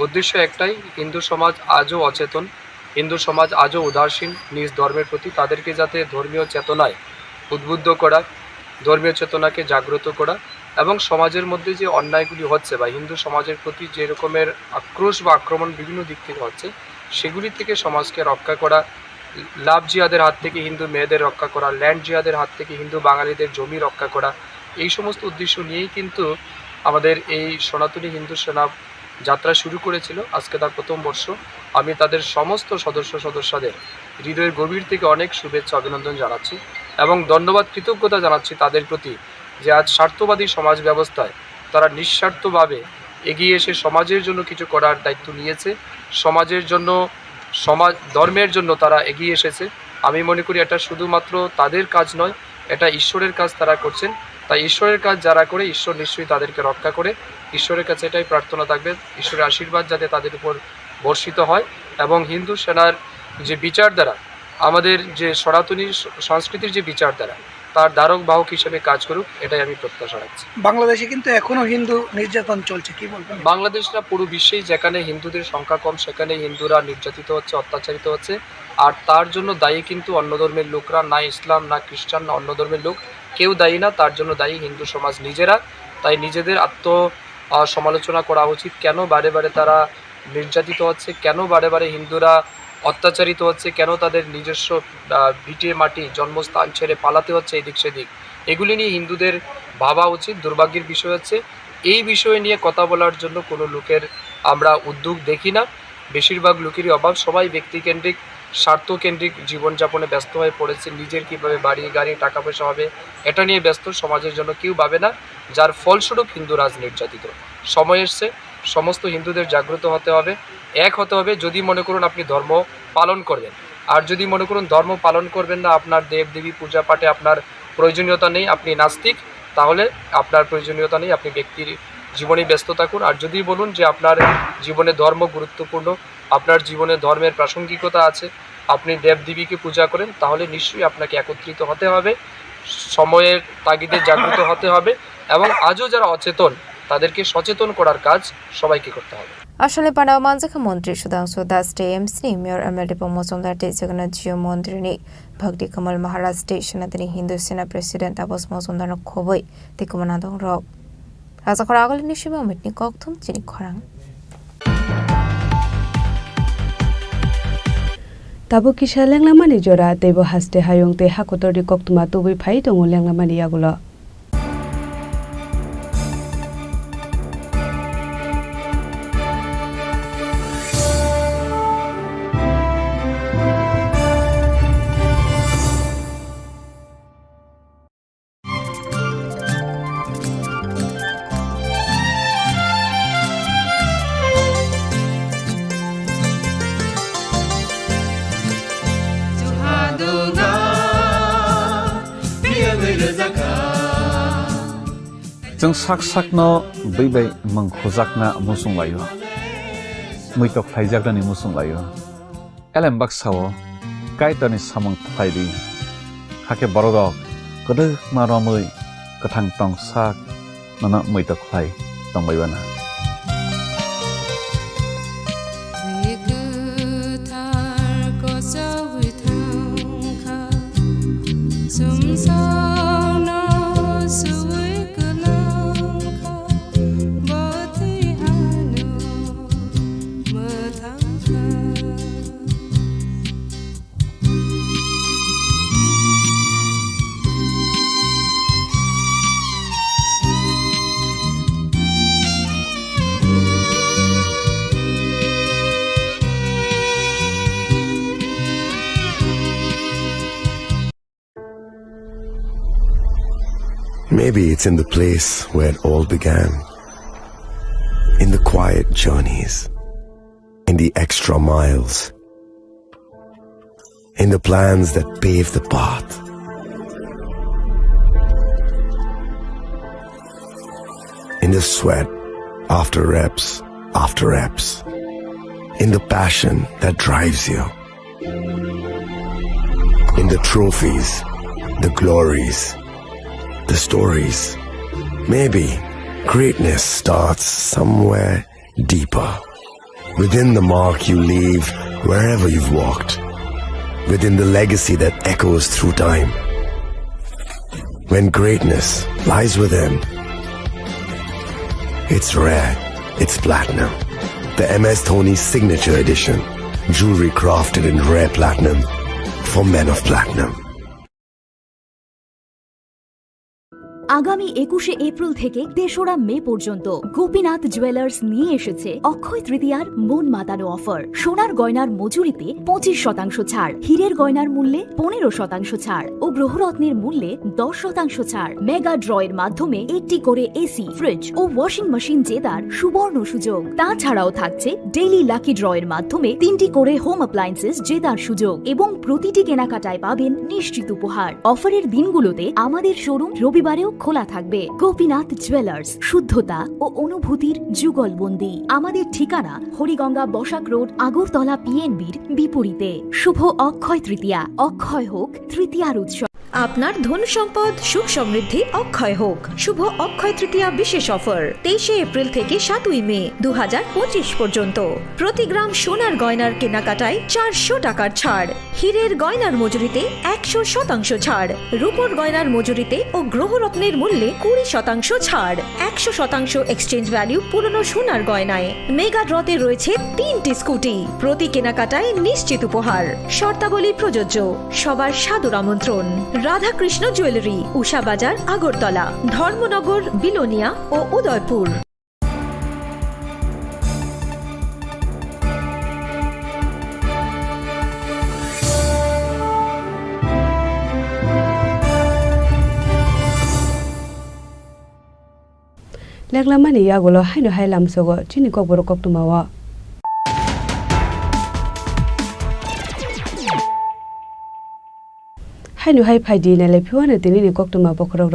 উদ্দেশ্য একটাই, হিন্দু সমাজ আজও অচেতন, হিন্দু সমাজ আজও উদাসীন নিজ ধর্মের প্রতি, তাদেরকে যাতে ধর্মীয় চেতনায় উদ্বুদ্ধ করা, ধর্মীয় চেতনাকে জাগ্রত করা এবং সমাজের মধ্যে যে অন্যায়গুলি হচ্ছে বা হিন্দু সমাজের প্রতি যে রকমের আক্রোশ বা আক্রমণ বিভিন্ন দিক থেকে হচ্ছে সেগুলি থেকে সমাজকে রক্ষা করা, লাভ জিহাদের হাত থেকে হিন্দু মেয়েদের রক্ষা করা, ল্যান্ড জিহাদের হাত থেকে হিন্দু বাঙালিদের জমি রক্ষা করা, এই সমস্ত উদ্দেশ্য নিয়েই কিন্তু আমাদের এই সনাতনী হিন্দু সেনা যাত্রা শুরু করেছিল। আজকে তার প্রথম বর্ষ। আমি তাদের সমস্ত সদস্যদের হৃদয়ের গভীর থেকে অনেক শুভেচ্ছা অভিনন্দন জানাচ্ছি এবং ধন্যবাদ কৃতজ্ঞতা জানাচ্ছি তাদের প্রতি যে আজ স্বার্থবাদী সমাজ ব্যবস্থায় তারা নিঃস্বার্থভাবে এগিয়ে এসে সমাজের জন্য কিছু করার দায়িত্ব নিয়েছে, সমাজের জন্য ধর্মের জন্য তারা এগিয়ে এসেছে। আমি মনে করি এটা শুধুমাত্র তাদের কাজ নয়, এটা ঈশ্বরের কাজ তারা করছেন। তাই ঈশ্বরের কাজ যারা করে ঈশ্বর নিশ্চয়ই তাদেরকে রক্ষা করে। ঈশ্বরের কাছে এটাই প্রার্থনা থাকবে, ঈশ্বরের আশীর্বাদ যাতে তাদের উপর বর্ষিত হয় এবং হিন্দু সেনার যে বিচারধারা, আমাদের যে সনাতনী সংস্কৃতির যে বিচারধারা তার ধারক বাহক হিসেবে কাজ করুক, এটাই আমি প্রত্যাশা রাখছি। বাংলাদেশে কিন্তু এখনো হিন্দু নির্যাতন চলছে, কি বলবেন? বাংলাদেশ না, পুরো বিশ্বেই যেখানে হিন্দুদের সংখ্যা কম সেখানে হিন্দুরা নির্যাতিত হচ্ছে, অত্যাচারিত হচ্ছে। আর তার জন্য দায়ী কিন্তু অন্য ধর্মের লোকরা, না ইসলাম না খ্রিস্টান না অন্য ধর্মের লোক, কেউ দায়ী না। তার জন্য দায়ী হিন্দু সমাজ নিজেরা। তাই নিজেদের সমালোচনা করা উচিত, কেন বারে বারে তারা নির্যাতিত হচ্ছে, কেন বারে বারে হিন্দুরা অত্যাচারিত হচ্ছে, কেন তাদের নিজস্ব ভিটে মাটি জন্মস্থান ছেড়ে পালাতে হচ্ছে এদিক সেদিক। এগুলি নিয়ে হিন্দুদের ভাবা উচিত। দুর্ভাগ্যের বিষয় হচ্ছে এই বিষয় নিয়ে কথা বলার জন্য কোনো লোকের আমরা উদ্যোগ দেখি না। বেশিরভাগ লোকেরই অভাব, সবাই ব্যক্তিকেন্দ্রিক স্বার্থকেন্দ্রিক জীবনযাপনে ব্যস্ত হয়ে পড়েছে। নিজের কীভাবে বাড়ি গাড়ি টাকা পয়সা হবে এটা নিয়ে ব্যস্ত, সমাজের জন্য কেউ ভাবে না, যার ফলস্বরূপ হিন্দুরাজ নির্যাতিত। সময় এসছে সমস্ত হিন্দুদের জাগ্রত হতে হবে, এক হতে হবে। যদি মনে করুন আপনি ধর্ম পালন করবেন, আর যদি মনে করুন ধর্ম পালন করবেন না, আপনার দেব দেবী পূজা পাঠে আপনার প্রয়োজনীয়তা নেই, আপনি নাস্তিক, তাহলে আপনার প্রয়োজনীয়তা নেই, আপনি ব্যক্তির জীবনে ব্যস্ত থাকুন। আর যদি বলুন যে আপনার জীবনে ধর্ম গুরুত্বপূর্ণ, আপনার জীবনে ধর্মের প্রাসঙ্গিকতা আছে, আপনি দেবদেবীকে পূজা করেন, তাহলে নিশ্চয়ই আপনাকে একত্রিত হতে হবে, সময়ের তাগিদে জাগ্রত হতে হবে এবং আজও যারা অচেতন তাদেরকে সচেতন করার কাজ সবাইকে করতে হবে। আসলে পানাও মানজাখা মন্ত্রী Sudhanshu Das TMC mayor MLA Majumdar Jagannath জিও মন্দিরনি ভক্তি কমল মহারাজ সনাতনী হিন্দু সেনা প্রেসিডেন্ট তাপস মজুমদার খবৈ তিকুমানাদং রক রাজাখর আগলিনি সীমা মিটনি ককথুম চিনি খরাং Tabu kisah lenglamani jora tebo haste hayong te hakotor di koktuma tubi phai tongo lenglamani yagulo. जों साक साकनो बैबाय मंखोजाकना मुसुंलायो muitok phaijagrani musung layo elem baksao kaitani samang thaidi hake borodok kodok maromui kathang tong sak nana muitok phai tongbaibana Maybe it's in the place where it all began. In the quiet journeys. In the extra miles. In the plans that pave the path. In the sweat after reps. In the passion that drives you. In the trophies, the glories, the stories. Maybe greatness starts somewhere deeper. Within the mark you leave wherever you've walked. Within the legacy that echoes through time. When greatness lies within, it's rare, it's platinum. The MS Dhoni Signature Edition. Jewelry crafted in rare platinum for men of platinum. আগামী 21শে April থেকে 3রা মে পর্যন্ত Gopinath jewellers নিয়ে এসেছে অক্ষয় তৃতীয়ার মন মাতানো offer. সোনার গয়নার মজুরিতে 25% ছাড়, হীরের গয়নার মূল্যে 15% ছাড় ও গ্রহরত্নের মূল্যে 10% ছাড়। মেগা ড্রয়ের মাধ্যমে একটি করে এসি, ফ্রিজ ও ওয়াশিং মেশিন জেতার সুবর্ণ সুযোগ। তাছাড়াও থাকছে ডেইলি লাকি ড্রয়ের মাধ্যমে 3টি করে হোম অ্যাপ্লায়েন্সেস জেতার সুযোগ এবং প্রতিটি কেনাকাটায় পাবেন নিশ্চিত উপহার। অফারের দিনগুলোতে আমাদের শোরুম রবিবারেও খোলা থাকবে। গোপীনাথ জুয়েলার্স, শুদ্ধতা ও অনুভূতির যুগলবন্দি। আমাদের ঠিকানা হরিগঙ্গা বসাক রোড, আগরতলা পিএনবির বিপরীতে। শুভ অক্ষয় তৃতীয়া, অক্ষয় হোক তৃতীয়ার উৎসব। আপনার ধন সম্পদ সুখ সমৃদ্ধি অক্ষয় হোক। শুভ অক্ষয় তৃতীয়া বিশেষ অফার 23শে এপ্রিল থেকে 7ই মে 2025 পর্যন্ত। প্রতি গ্রাম সোনার গয়নার কেনাকাটায় 400 টাকার ছাড়, হীরের গয়নার মজুরিতে 100% ছাড়, রূপোর গয়নার মজুরিতে ও গ্রহরত্নের মূল্যে 20% ছাড়, 100% এক্সচেঞ্জ ভ্যালু পুরনো সোনার গয়নায়। মেগা ড্রতে রয়েছে 3টি স্কুটি, প্রতি কেনাকাটায় নিশ্চিত উপহার। শর্তাবলী প্রযোজ্য। সবার সাদর আমন্ত্রণ। রাধাকৃষ্ণ জুয়েলারি, উষা বাজার, আগরতলা, ধর্মনগর, বিলোনিয়া ও উদয়পুর। লেগলামানি ইয়াগুলো হাইনো হাইলাম সগো চিনি ককবরক কক্তুমাওয়া হাইনো হাই ফাইদি নালে ফিওয়ানো তিনি কক্তুমা বখরক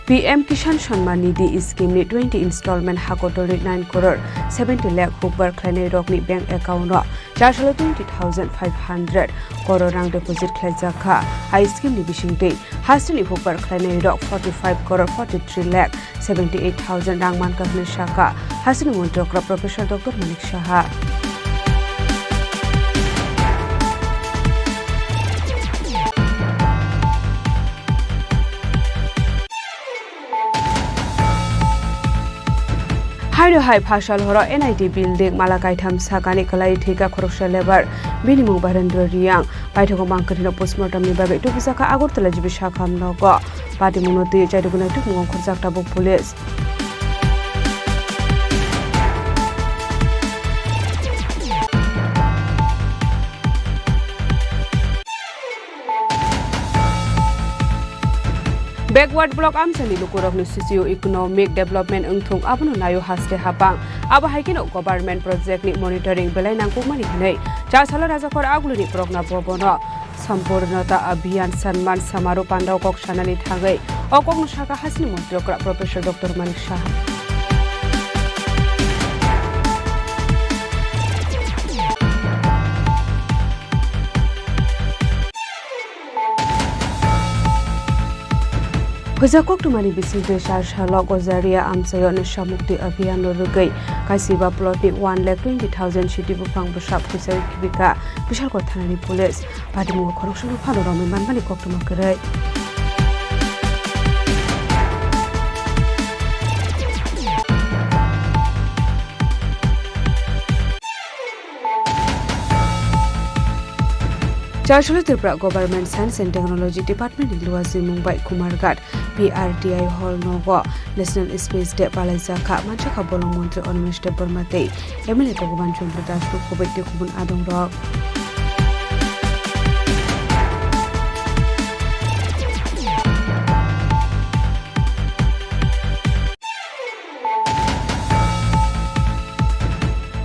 PM Kisan Shamman Nidhi Scheme ni 20 installment hakotori 9 crore 70 lakh hukbar khlainai rokni bank account ro 420,500 crore rang deposit khlaijaka hai scheme ni bisingtei hasini hukbar khlainai rok 45 crore 43 lakh 78,000 rang man kahne shaka hasini montrokra Professor Dr. Manik Saha Hairo hai phashal horo NIT building Malakai tham sakani kalai thika khoroksa lebar binimung barendra riang paithoko mangkrino postmortem ni babe tu bisaka agortala jibi shakham nogo pati munoti chaiduguna tu mung khorjakta bok police Backward block amsani lukurok ni socio-economic development ungthung abono nayo haste habang abo haikino government project ni monitoring belai nangkukmani hinai chasala rajakor aguluni progna bobono sampurnata abhiyan sanman samaro pandau kok sanani thangai okok shaka hasni montrokra Professor Dr. Manik Saha Kusa koktumani bisinte sharshalo gozaria amsayo nishamukti abhiyan rugai kaisiba plotni 1,20,000 shiti bupang besap kusari kibika bishal ko thanani police padimu khorokshano phalo rami manbani koktuma kerai Chini Tripura Government Science and Technology Department in Luasi Mumbai Kumargat PRTI Hall Nogo National Space Day Palazaka Manchaka Bolong Montri Onmish de Burmate Emily Togoban Chumbratash Kubet Kubun Adong Rock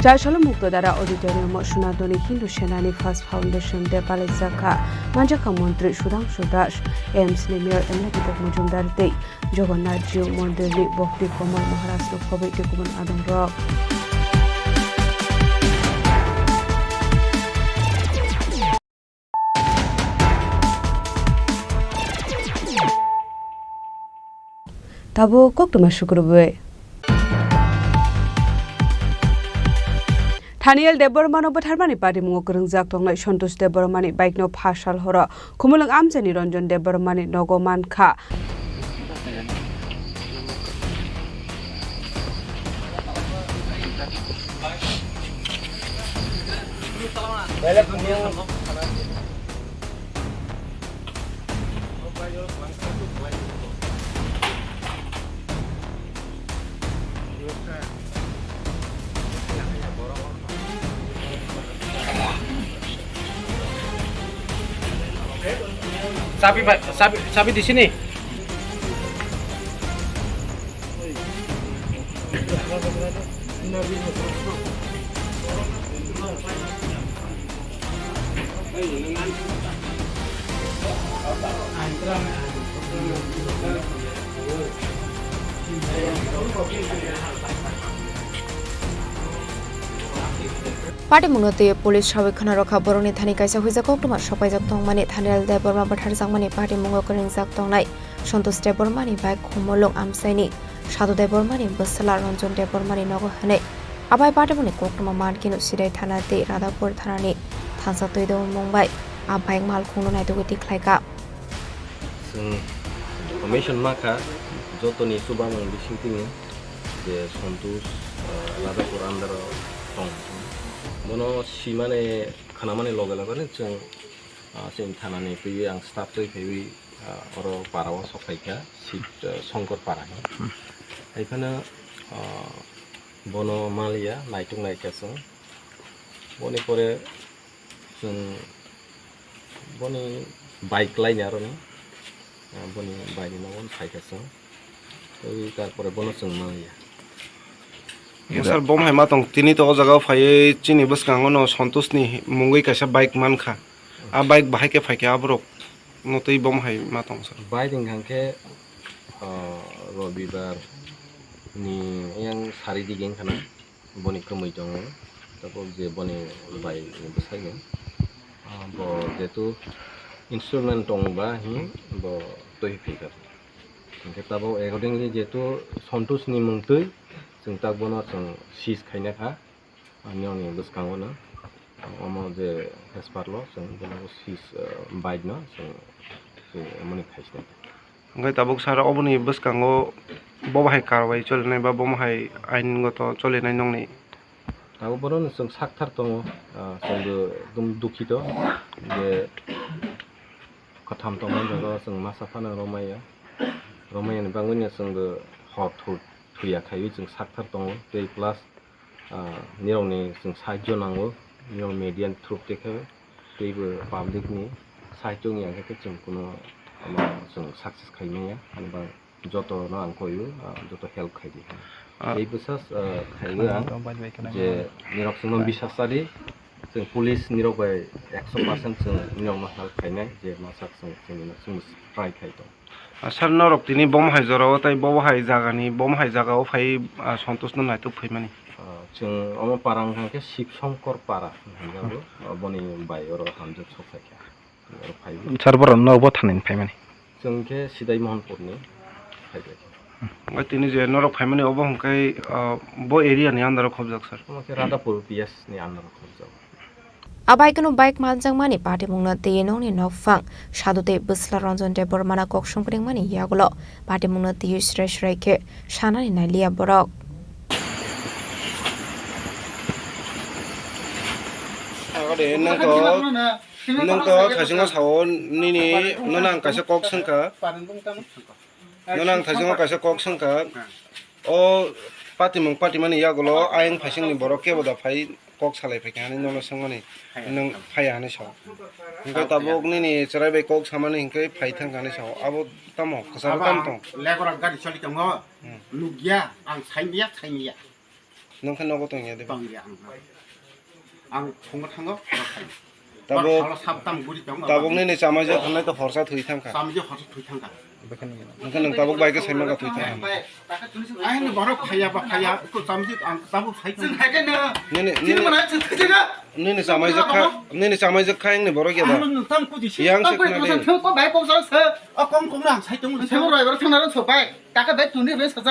Chashalo Muktadara Auditorium Shunadoni Hindu Shenani First Foundation de Palazaka Manjaka Montri Shudang Shudash Ames Nemir Emlaki Mujumdar Day Jagannath Jiu Mondeli Bhakti Komal Maharaj Lokobet Kubun Adong Rock Tabo Koktuma Shukurwe Thaniel Debormano Batharmani Party Mungokurung Zaktongai Shontus Debormani Bike no Pashal Hora Kumulang Amsani Ronjon Debormani Nogoman Ka Sapi di sini. Party Mungote Police Shavikana Roka Boroni Thani Kaisa Huizakokuma Shopai Zaktong Mani Thanel de Borma Bathar Zangmani Party Mungokaring Zaktong Nai Shontos de Bormani Bike Humolong Amsaini Shadu de Bormani Basala Ronjon de Bormani Nogo Hane Abai Party Muni Kokuma Markino Sidai Thana de Radapur Thanani Thansa Toido Mumbai Abai Mal Kuno Naituti Klaika Information Maka Jotoni Subang Bising de Sontus Radapur Under Tong Mono Simane Kanamani Logalagani Sim Tanani Pui and Staff to Pui or Parawas of Faika, Sit Sonkor Parahi. I can Bono Malia, Nightung Night Castle Boni Pore Boni Bike Line Aroni Boni by the one Faikaso. We got for a bonus on Malia. Sir, bom hai matong tini to jaga phai chini bus kangono santos ni mungoi kaisa bike manka a bike bahai ke phai ke abrok notei bom hai matong sir bike ingangke robibar ni yang sari digeng kana boni kemui jong tapo je boni bike besai ne bo jetu instrument tong ba hi bo toi phikar ingke tabo accordingly jetu santos ni mungtoi जों ताकबोनो जों seize खायना खा आनियावनि बसकांगोनो अमो जे हेसपारलो जों बोनो seize bike न जों मनि खायसने ओंखाय Tabuk सार अबनि बसकांगो बबाहाय कारवाई चलनाय बा बमहाय आइनगत चलिनाय नंनि ताबो बोनो जों साकथार दङ जोंबो एकदम दुखित जे खथाम दङ जों मासाफाना रमाया बांगोनि जोंबो हट Kayu जों साकथार दङ दै प्लास निरावनि जों साहाय्य नांगौ निराव मेडियान थ्रुप देखायो दैबो पाब्लिकनि साहाय्यनि आंखायखौ जों कुनो जों साक्सेस खायनाया होनबा जत न आं कयो जत हेल्प खायदि এই বিশ্বাস খাইলো आं जे निराव जों बिसासारि जों पुलिस निराव बाय 100% जों निराव हेल्प खायनाय जे मासाक जों try खायदो Sir Norok tini bom hai joro tai bom hai jagani bom hai jagao phai santos no naitu phaimani जों अमा पारां के शिव शंकर पारा हिसाबै बनि बाय अर हामजो सफायखा Sir बर नबो थानिन फाइमानि जों के सिदाय महनपुरनि ফাইবে ওই তিনি যে নরক ফাইমানি অব হংকাই ব এরিয়ানি আন্দারাव খবজাক স্যার আমাকে Radhapur পিএসনি আন্দারাव খবজাক Abaikano bike maljangmani party mungna teyeno ni nokfang sadote busla ranjon de bormana koksongkring mani yagulo party mungna tiyu shrai ke shanani nalia borok agade nang to thasinga sawo nini nonang kaisa kok sangka nonang thasinga kaisa kok sangka o party mani yagulo aing phasingni borok ke boda phai kok salai phaikan nong sangmani nang phaya ni saw hingkai tabok nini cherai bai kok samani hingkai phai thangkani saw abo tamo kasar tam tong legora gari choli tongo lugya ang saimia nong khan nogo tong ya de ang khongo thango tabok nini chamaje khanai to horsa thui thangka chamaje horsa thui thangka nong nong tabok bai ke saima ka thui thangka ai ni borok phaya ko chamaje ang tabok sai nini samai jak khaing ni borok ya da yang se khna de ko bai ko sa se a kom nang sai tung se roi bar thang na so bai ta ka bai tuni be sa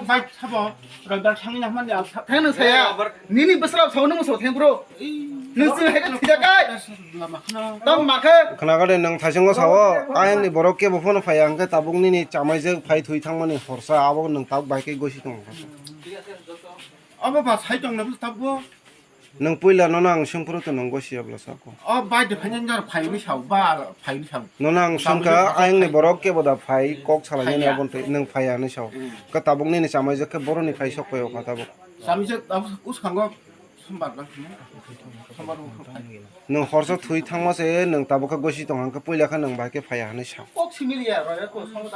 bai sabo roi bar thang na man ya thang na sa ya nini basra so na mo so thang bro nisi hai ka thija kai tam ma kha khna ga de nang thasingo sawo aing ni borok ke bo phone phai ang ka tabok nini chamai jak phai thui thangmani horsa abo nang tab bai ke gosi tong aba ba sai tong na tabbo nang puila nonang sungpro to nang gosi abla sako bai de phanyan jar phai ni saw ba phai ni saw nonang sungka aing ni borok ke boda phai kok salai ni abon te nang phai ani saw ka tabok ni chamai jak ke boro ni phai sok payo ka tabok sami jak us khango sombar bang nang horsa thui thangma se nang tabok ka gosi tong ang ka puila kha nang bai ke phai ani saw kok similia ra ko som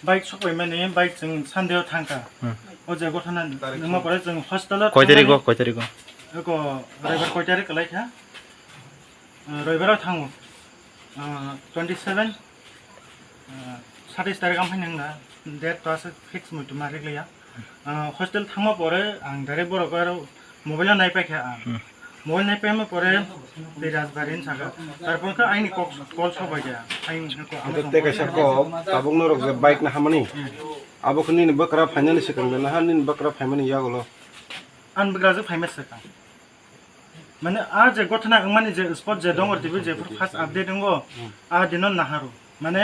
bike सबै माने bike जों सानदेयाव थांका अजे गथना नोंमा परे जों हस्टेलाव কয় তারিখ एको रविबार कय तारिख लाइखा रविबाराव थाङो 27 27 तारिख आम फाइनांगा डेट तास फिक्स मइटु मारिगलिया हस्टेल थाङमा परे आं डाइरेक्ट बरगार मोबाइल नायपायखा मोबाइल नायपायमा परे बे राजबारिन सागा तारपरका आइनि कल सबाय गया आइनि te kaisa ko tabok norok je bike na hamani abo khni ni bakra final sekang na hanin bakra famani yagulo आन बग्राजों फाइमेस का माने आज गथना माने जे स्पॉट जे दंगर टिभि जे फार्स्ट अपडेट दंगो आ दिनो नाहारो माने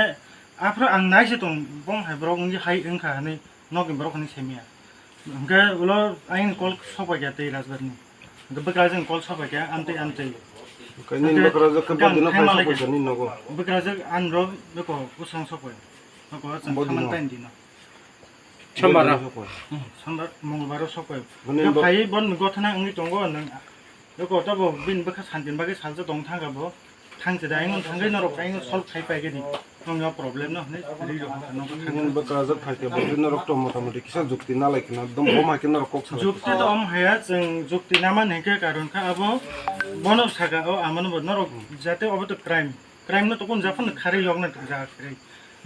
आफ्रो आं नायसे दं बम हाइब्रग नि हाइ ओंखा नै नगि ब्रखनि सेमिया ओंगे उलो आइन कल सबाय गया दै राजबारनि बग्राजों कल सबाय गया आन्ते kani bakra ke bodino phai sabo jani nogo बग्राजों आन रो बेको उसं सबाय नगो जों खामान टाइम दिनो समबार मंगलबार सबाय फाइ बन गथना अंगि दंगो नों बेको तबो बिन बखा सानदिन बागे सालजो दं थांगाबो थांजे दाइ नों थांगै नरक दाइ सल्व खाइ पाइगेनि नोंया प्रब्लेम न हने रिलो nang bakra jak phai ke bodino rok to motamoti kisa jukti na laikina dom bom hakin rok kok sala जुक्ति त अम हाया जों जुक्ति नामा नेके कारण का अब बन सागा ओ आमन बन रक जाते अब त क्राइम न त कोन जाफन खारि लग्न जा खरै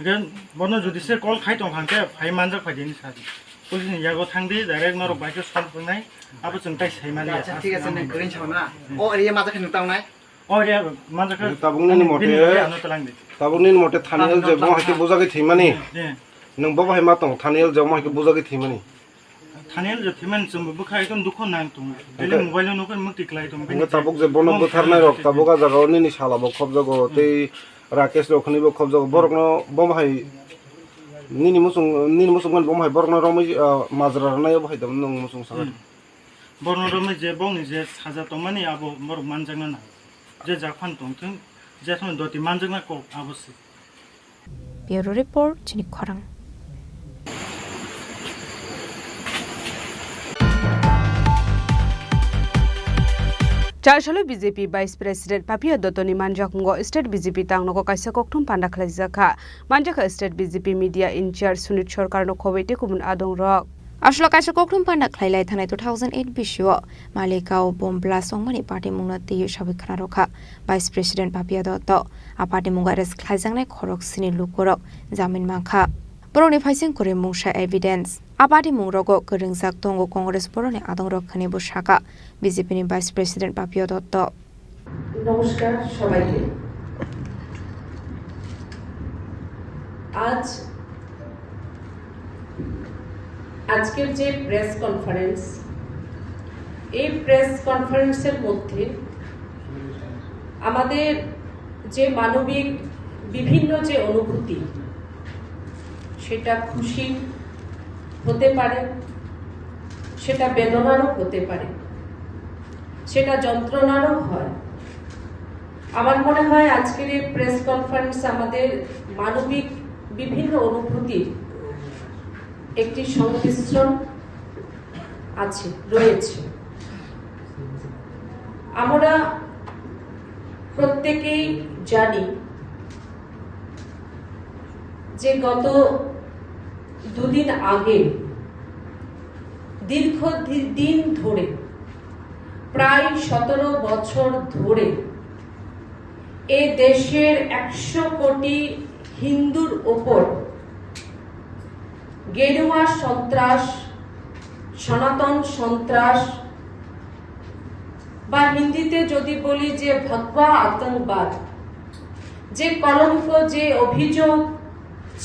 गन बन जुदि से कल खाइ त हांके फाइ मानजा फाइदिनि सादि पुलिस नि यागो थांदि डाइरेक्ट नरक बाइक सल्व बनाय अब जों ताइ साइमानि अच्छा ठीक আছে नों ग्रिन छावना ओ एरिया माजा खन तावनाय ओ एरिया माजा खन tabungni mote thanel je bom hake bujagi thimani nang baba hai ma tong thanel je bom hake bujagi thimani थानेल जो थिमन जों बखा एकदम दुख नाम तुम बेले मोबाइल नो कन मुक्ति क्लाइ तुम nang tabuk je bono botharnai rok tabuka jaga ni sala bo khobjago tei rakesh rokhni bo khobjago borokno bom hai nini musung bom hai borokno romai majra nai bo hai dam nang musung saga borno romai je bong je saja to mani abo mor manjangna na je jakhan tong thing je thon doti manjangna ko abose Bureau Report Chini Khorang चारसालो BJP vice president Papia दत्तनि मानजाखुंगो state BJP तांगनगो काइसा कोकथुम पान्दा खलाइजाखा मानजाखा state BJP media incharge Sunit सरकारनो खबैते गुबुन आदं रक Ashla kaisa koklum panda khlailai thanai 2008 bisio Malikau Bombla Songmani party mungna ti sabi khana rokha Vice President Papia Dotto a party munga res khlaijangnai khorok sini lukorok jamin mangkha Boroni phaising kore mungsa evidence a party mungrogo goringjak tongo Congress boroni adong rokhani bo shaka BJP ni Vice President Papia Dotto নমস্কার সবাইকে আজ আজকের যে press conference, এই press কনফারেন্সের মধ্যে আমাদের যে মানবিক বিভিন্ন যে অনুভূতি, সেটা খুশি হতে পারে, সেটা বেদনারও হতে পারে, সেটা যন্ত্রণারও হয়। আমার মনে হয় আজকের এই প্রেস কনফারেন্স আমাদের মানবিক বিভিন্ন অনুভূতির একটি সংমিশ্রণ রয়েছে। আমরা প্রত্যেকেই জানি যে গত দুদিন আগে দীর্ঘ দিন ধরে, প্রায় 17 বছর ধরে এ দেশের 100 কোটি হিন্দুর ওপর গেরুয়া সন্ত্রাস, সনাতন সন্ত্রাস বা হিন্দিতে যদি বলি যে ভগবা আতঙ্কবাদ, যে কলঙ্ক, যে অভিযোগ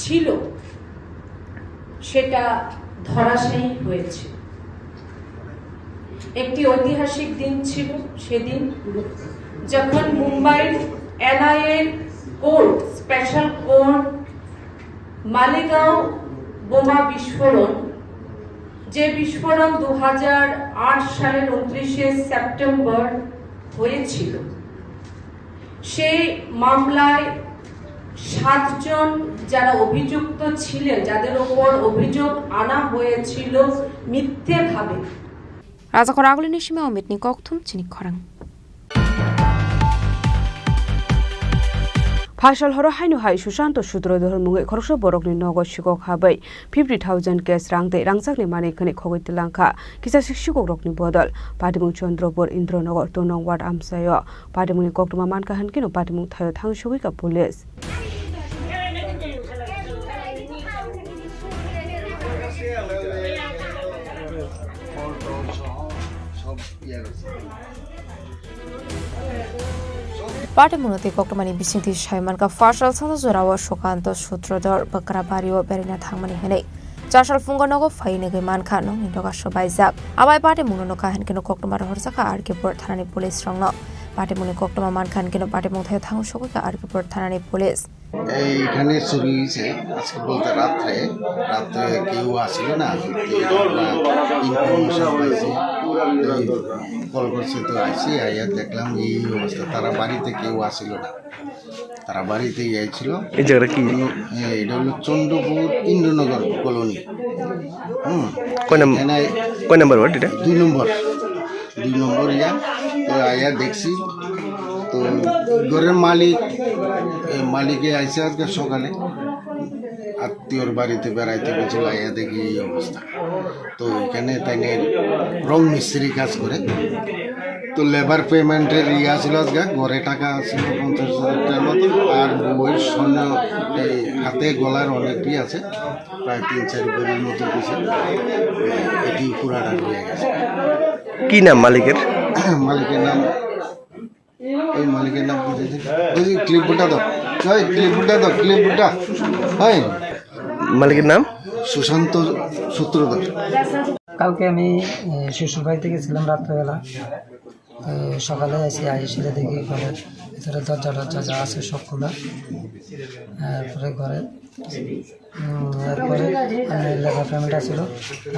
ছিল, সেটা ধরাশায়ী হয়েছে। একটি ঐতিহাসিক দিন ছিল সেদিন, যখন মুম্বাইয়ের NIA court, special court Malegaon বোমা বিস্ফোরণ, যে বিস্ফোরণ 2008 সালের 29 সেপ্টেম্বর হয়েছিল, সেই মামলায় 7 জন যারা অভিযুক্ত ছিলেন, যাদের উপর অভিযোগ আনা হয়েছিল মিথ্যেভাবে। রাজাখর আগলিনি সীমা অমিতনি ককথুম চিনি খরাং। Phashal horo hainu hai Sushant Sudrodhor mungai khorokso borokni nogo shikok habai 50,000 cash rangde rangjakni mani khani khogoi tilangkha kisa shikok rokni bodol Padimung Chandropur Indronagar 2 nong ward amsayo Padimung koktuma manka hankino Padimung thayo thangshogoi ka police Patimuni Koktomani Bisinti Shaimanka Fashal Sanzorawa Shokanto Sutrodor Bakrabario Berina Thangmani Hene. Chashal Fungonogo Fainege Mankano Indoga Shobaizak. Abai Patimuno Kahan Kino Koktomar Horsaka Arkipur Thanani Police Rongno. Patimuni Koktoma Mankan Kino Patimung Thang Shoka Arkipur Thanani Police. এইখানে চুরি হয়েছে আজকে বলতে রাত্রে কেউ আসছিল না, information পাইছি, কল করছে, তো আসি আইয়া দেখলাম এই অবস্থা। তারা বাড়িতে কেউ আসছিল না, তারা বাড়িতে ছিল। এই জায়গাটা কি? এটা হলো চন্দ্রপুর ইন্দ্রনগর কলোনি। কয় নম্বর ওয়ার্ড এটা? 2 নম্বর ইয়া। তো আইয়া দেখছি, তো ঘরের মালিকে আইসে আজকে সকালে আত্মীয়র বাড়িতে বেড়াইতে গেছিল, আইয়া দেখি এই অবস্থা। তো এখানে তাই রং মিস্ত্রি কাজ করে, তো লেবার পেমেন্টের ছিল আজকে, ঘরে টাকা ছিল 50,000 টাকার মতো, আর বইয়ের স্বর্ণ হাতে গলার অনেকটি আছে, প্রায় 3-4 ভরির মতো কিছু, এটি পুরাটা হয়ে গেছে। কি নাম মালিকের? মালিকের নাম মালিকের নাম ক্লিপটা দাও, হয় মালিকের নাম সুশান্ত সূত্রধর। কালকে আমি শ্বশুর বাড়িতে গেছিলাম রাত্রেবেলা, সকালে এসে দেখি ঘরের ভিতরে দরজা যা আছে সব খোলা। এরপরে ঘরে লেখা পেমেন্টটা ছিল,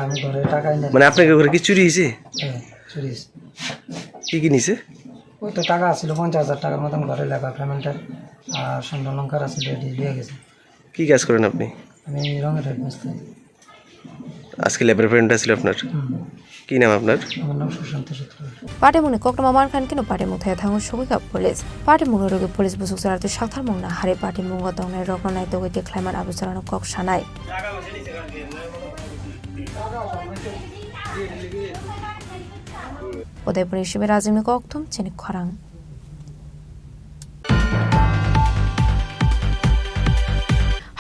আমি ঘরে টাকা এনে। মানে আপনার ঘরে কি চুরি হয়েছে? হ্যাঁ, চুরি হয়েছে। কি নিছে? ওই তো টাকা ছিল 50,000 টাকার মতন, ঘরে লেখা পেমেন্টের আর স্বর্ণ অলংকার আছে, দিয়ে গেছে। কি কাজ করেন আপনি? আমি রঙের মিস্ত্রি। আজকে লেবার পেমেন্ট ছিল আপনার? কি নাম আপনার? আমার নাম সুশান্ত সূত্র। Patimuni Koktoma Mankan Kino Patimung Thaya Thangu Shogika Police. Patimung Rogi Police Busuk Saratu Shakthar Mungna Hare Patimung Tongai Rognai Togi Klaiman Abusarano Kok Shanai. Udaipuri Shibirazimi Koktum Chini Khorang.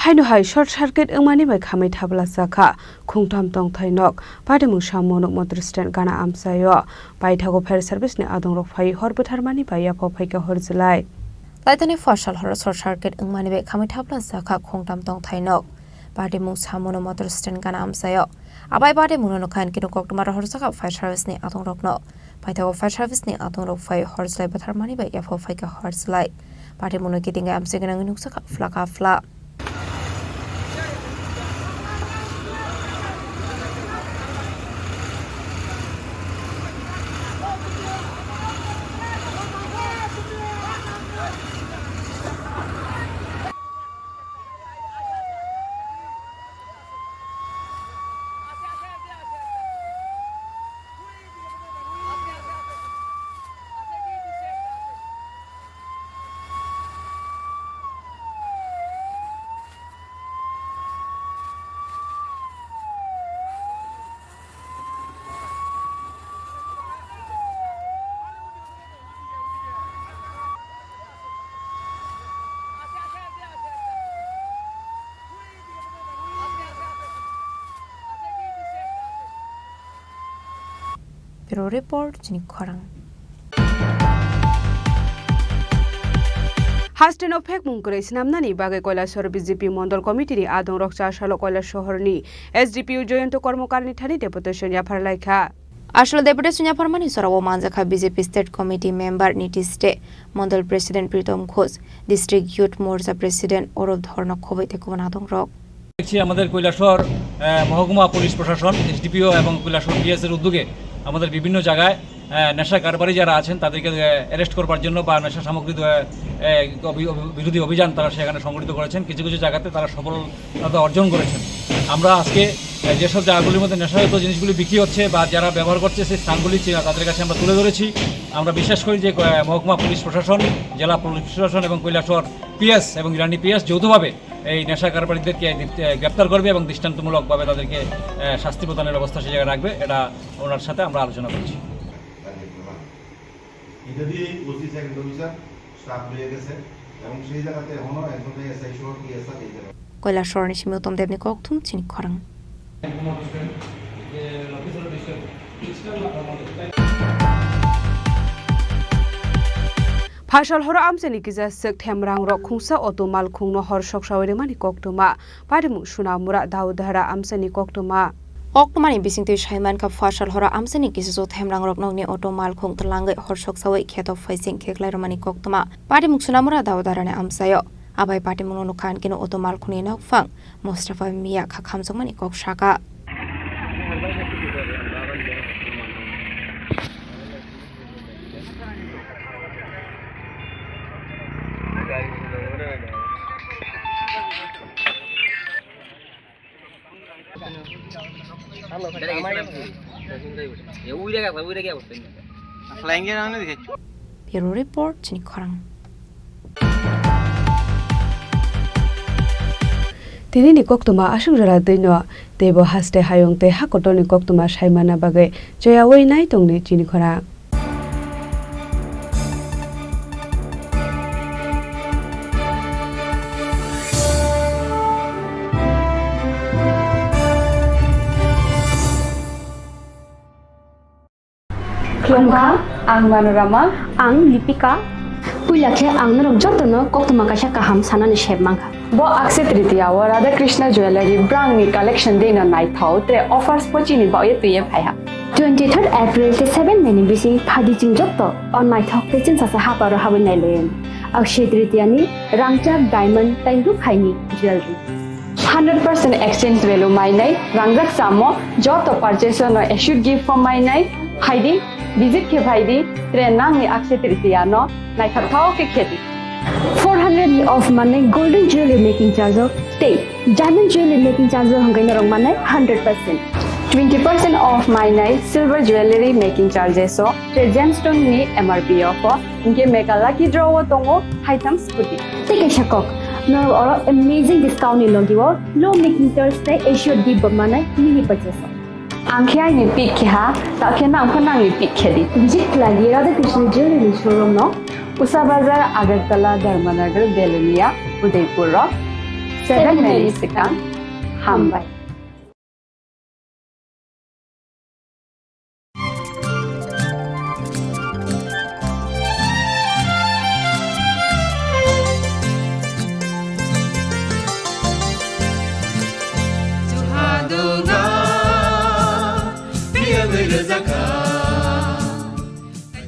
Hainu hai short circuit engmani bai khamai thabla sakha khungtham tong thainok Padimung samonok motor stand gana amsayo bai thago fire service ni adongrok phai horbuthar mani bai apho phaika horjlai Laitani Fashal Hor short circuit engmani bai khamai thabla sakha khungtham tong thainok party mung samono motor stand kana amsayo abai party muno khan kinu koktumar horsaka fire service ni atong rokno paithago fire service ni atong rok fai horslai batharmani bai yafo fai ka horslai party muno kitinga amsegana nuksaka flaka fla Bureau Report, Chini Khorang. Hasten of Hek Munkure Snamnani Baga Koilashor BJP Mondol Committee Adon Roksha Shalo Koilashorni SDPU Joyento Kormokarni Thani Deputation Yaparlaika. Ashlo Deputation Yaparmani Sarawo Manzaka BJP State Committee Member Nitiste Mondol President Pritom Ghosh District Youth Morcha President Orod Dhorna Khobei Tekobon Adong Rok. আমাদের কৈলাসহর মহকুমা police প্রশাসন SDPO এবং Kailashahar PS এর উদ্যোগে আমাদের বিভিন্ন জায়গায় নেশা কারবারি যারা আছেন তাদেরকে অ্যারেস্ট করবার জন্য বা নেশা সামগ্রী বিরোধী অভিযান তারা সেখানে সংগঠিত করেছেন কিছু কিছু জায়গাতে তারা সফলতা অর্জন করেছেন আমরা আজকে যেসব জায়গাগুলির মধ্যে নেশাজাত জিনিসগুলি বিক্রি হচ্ছে বা যারা ব্যবহার করছে সেই স্থানগুলি তাদের কাছে আমরা তুলে ধরেছি আমরা বিশ্বাস করি যে মহকুমা পুলিশ প্রশাসন জেলা পুলিশ প্রশাসন এবং কৈলাসহর পিএস এবং ইরানি পিএস যৌথভাবে এই নেশা কারবারিদেরকে গ্রেপ্তার করবে এবং দৃষ্টান্তমূলকভাবে তাদেরকে শাস্তি প্রদানের ব্যবস্থা সেই জায়গায় রাখবে এটা ওনার সাথে আমরা আলোচনা করছি কৈলাসহর নিশিমি উত্তম দেবনি kokthum Chini Khorang. Phashal hor amseni kiza sek themrang ro khungsa otomal khungno hor soksawere mani koktoma parimu sunamura daudhara amseni koktoma Oktomani bisingte Shaiman ka Phashal hora amseni kiso themrang rok nogni otomal khung tlangai hor soksawai kheto faising kheklai romani koktoma parimu sunamura daudhara ne amsayo abai party muno khan kino otomal khuni nok phang Mustafa Mia khakham jongmani kok shaka Bureau Report, Chini Khorang. Tini ni koktoma ashugrara deino debo haste hayong te hakotoni koktoma shaimana bagai joyawoi nai tongni Chini Khorang. Klongkha, ang Manorama, ang Lipika. Puilakhe ang narok jotono koktoma kaisa kaham sanani shebmangkha. Bo akse tritiya wa Radha Krishna Jewelry brand ni collection dena nai thau te offers pochini ba ye tuye phaiha. 23rd April te 7 meni bisi phadi jing jotto on my thok te chin sa ha paro habin nai len. Akse tritiya ni rangchak diamond taingu khaini jewelry. 100% exchange value mai nai rangjak samo joto purchase no issued gift from mai nai haidi visit ke bhaidi trenang ni akse tritiya no nai khathao ke kheti 400 ni off mane golden jewelry making charge of stay diamond jewelry making charge of hangai norong mane 100% 20% off my nai silver jewelry making charges so gemstone ni MRP of inke mega lucky draw tongo item scooty take a shakok no or amazing discount ni logiwo low making charge te assured give mane mini purchase Angkhya ni pik kha ta khena angkhana ni pik khedi visit lagi Radha Krishna Jewelry showroom no Usa Bazar Agartala Dharmanagar Belunia Udaipur Rock 7 Mary Sikang Hambai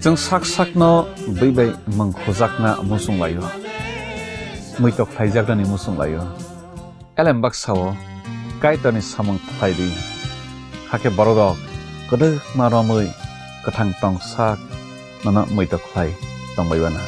जों साक साकनो बैबाय मंखजाकना मुसुंलायो मैतक थाइजागदानि मुसुंलायो एलेमबाक सावो काइटनि सामं थाइरि हाके बरदक गोदो मारमै गोथां टं साक नना मैतक Thai तंबायबाना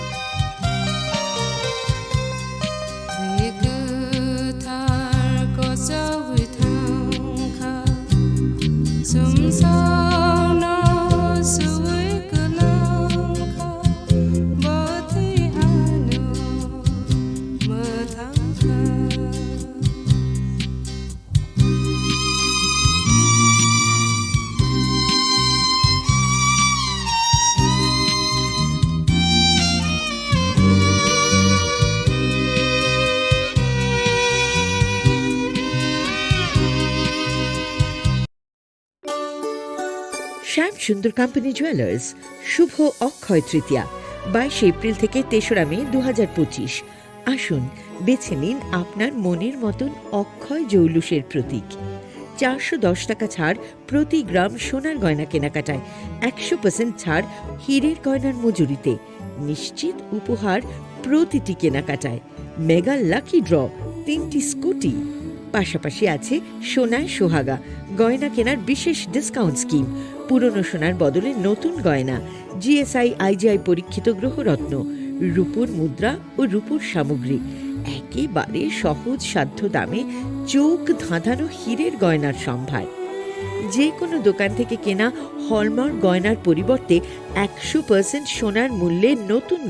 শ্যাম সুন্দর company jewellers শুভ Akshaya Tritiya 22 April থেকে 3রা মে 2025। আসুন বেছে নিন আপনার মনের মতন অক্ষয় জৌলুসের প্রতীক। 410 টাকা ছাড় প্রতি গ্রাম সোনার গয়না কেনাকাটায়, 100% ছাড় হীরের গয়নার মজুরিতে, নিশ্চিত উপহার প্রতিটি কেনাকাটায়, মেগা লাকি ড্র 3টি স্কুটি, পাশাপাশি আছে সোনায় সোহাগা গয়না কেনার বিশেষ ডিসকাউন্ট স্কিম, পুরনো সোনার বদলে নতুন গয়না, জিএসআই আইজিআই পরীক্ষিত গ্রহরত্ন, রূপোর মুদ্রা ও রূপোর সামগ্রী, একেবারে সহজ সাধ্য দামে চোখ ধাঁধানো হীরের গয়নার সম্ভার। যে কোনো দোকান থেকে কেনা হলমার্ক গয়নার পরিবর্তে 100% সোনার মূল্যে নতুন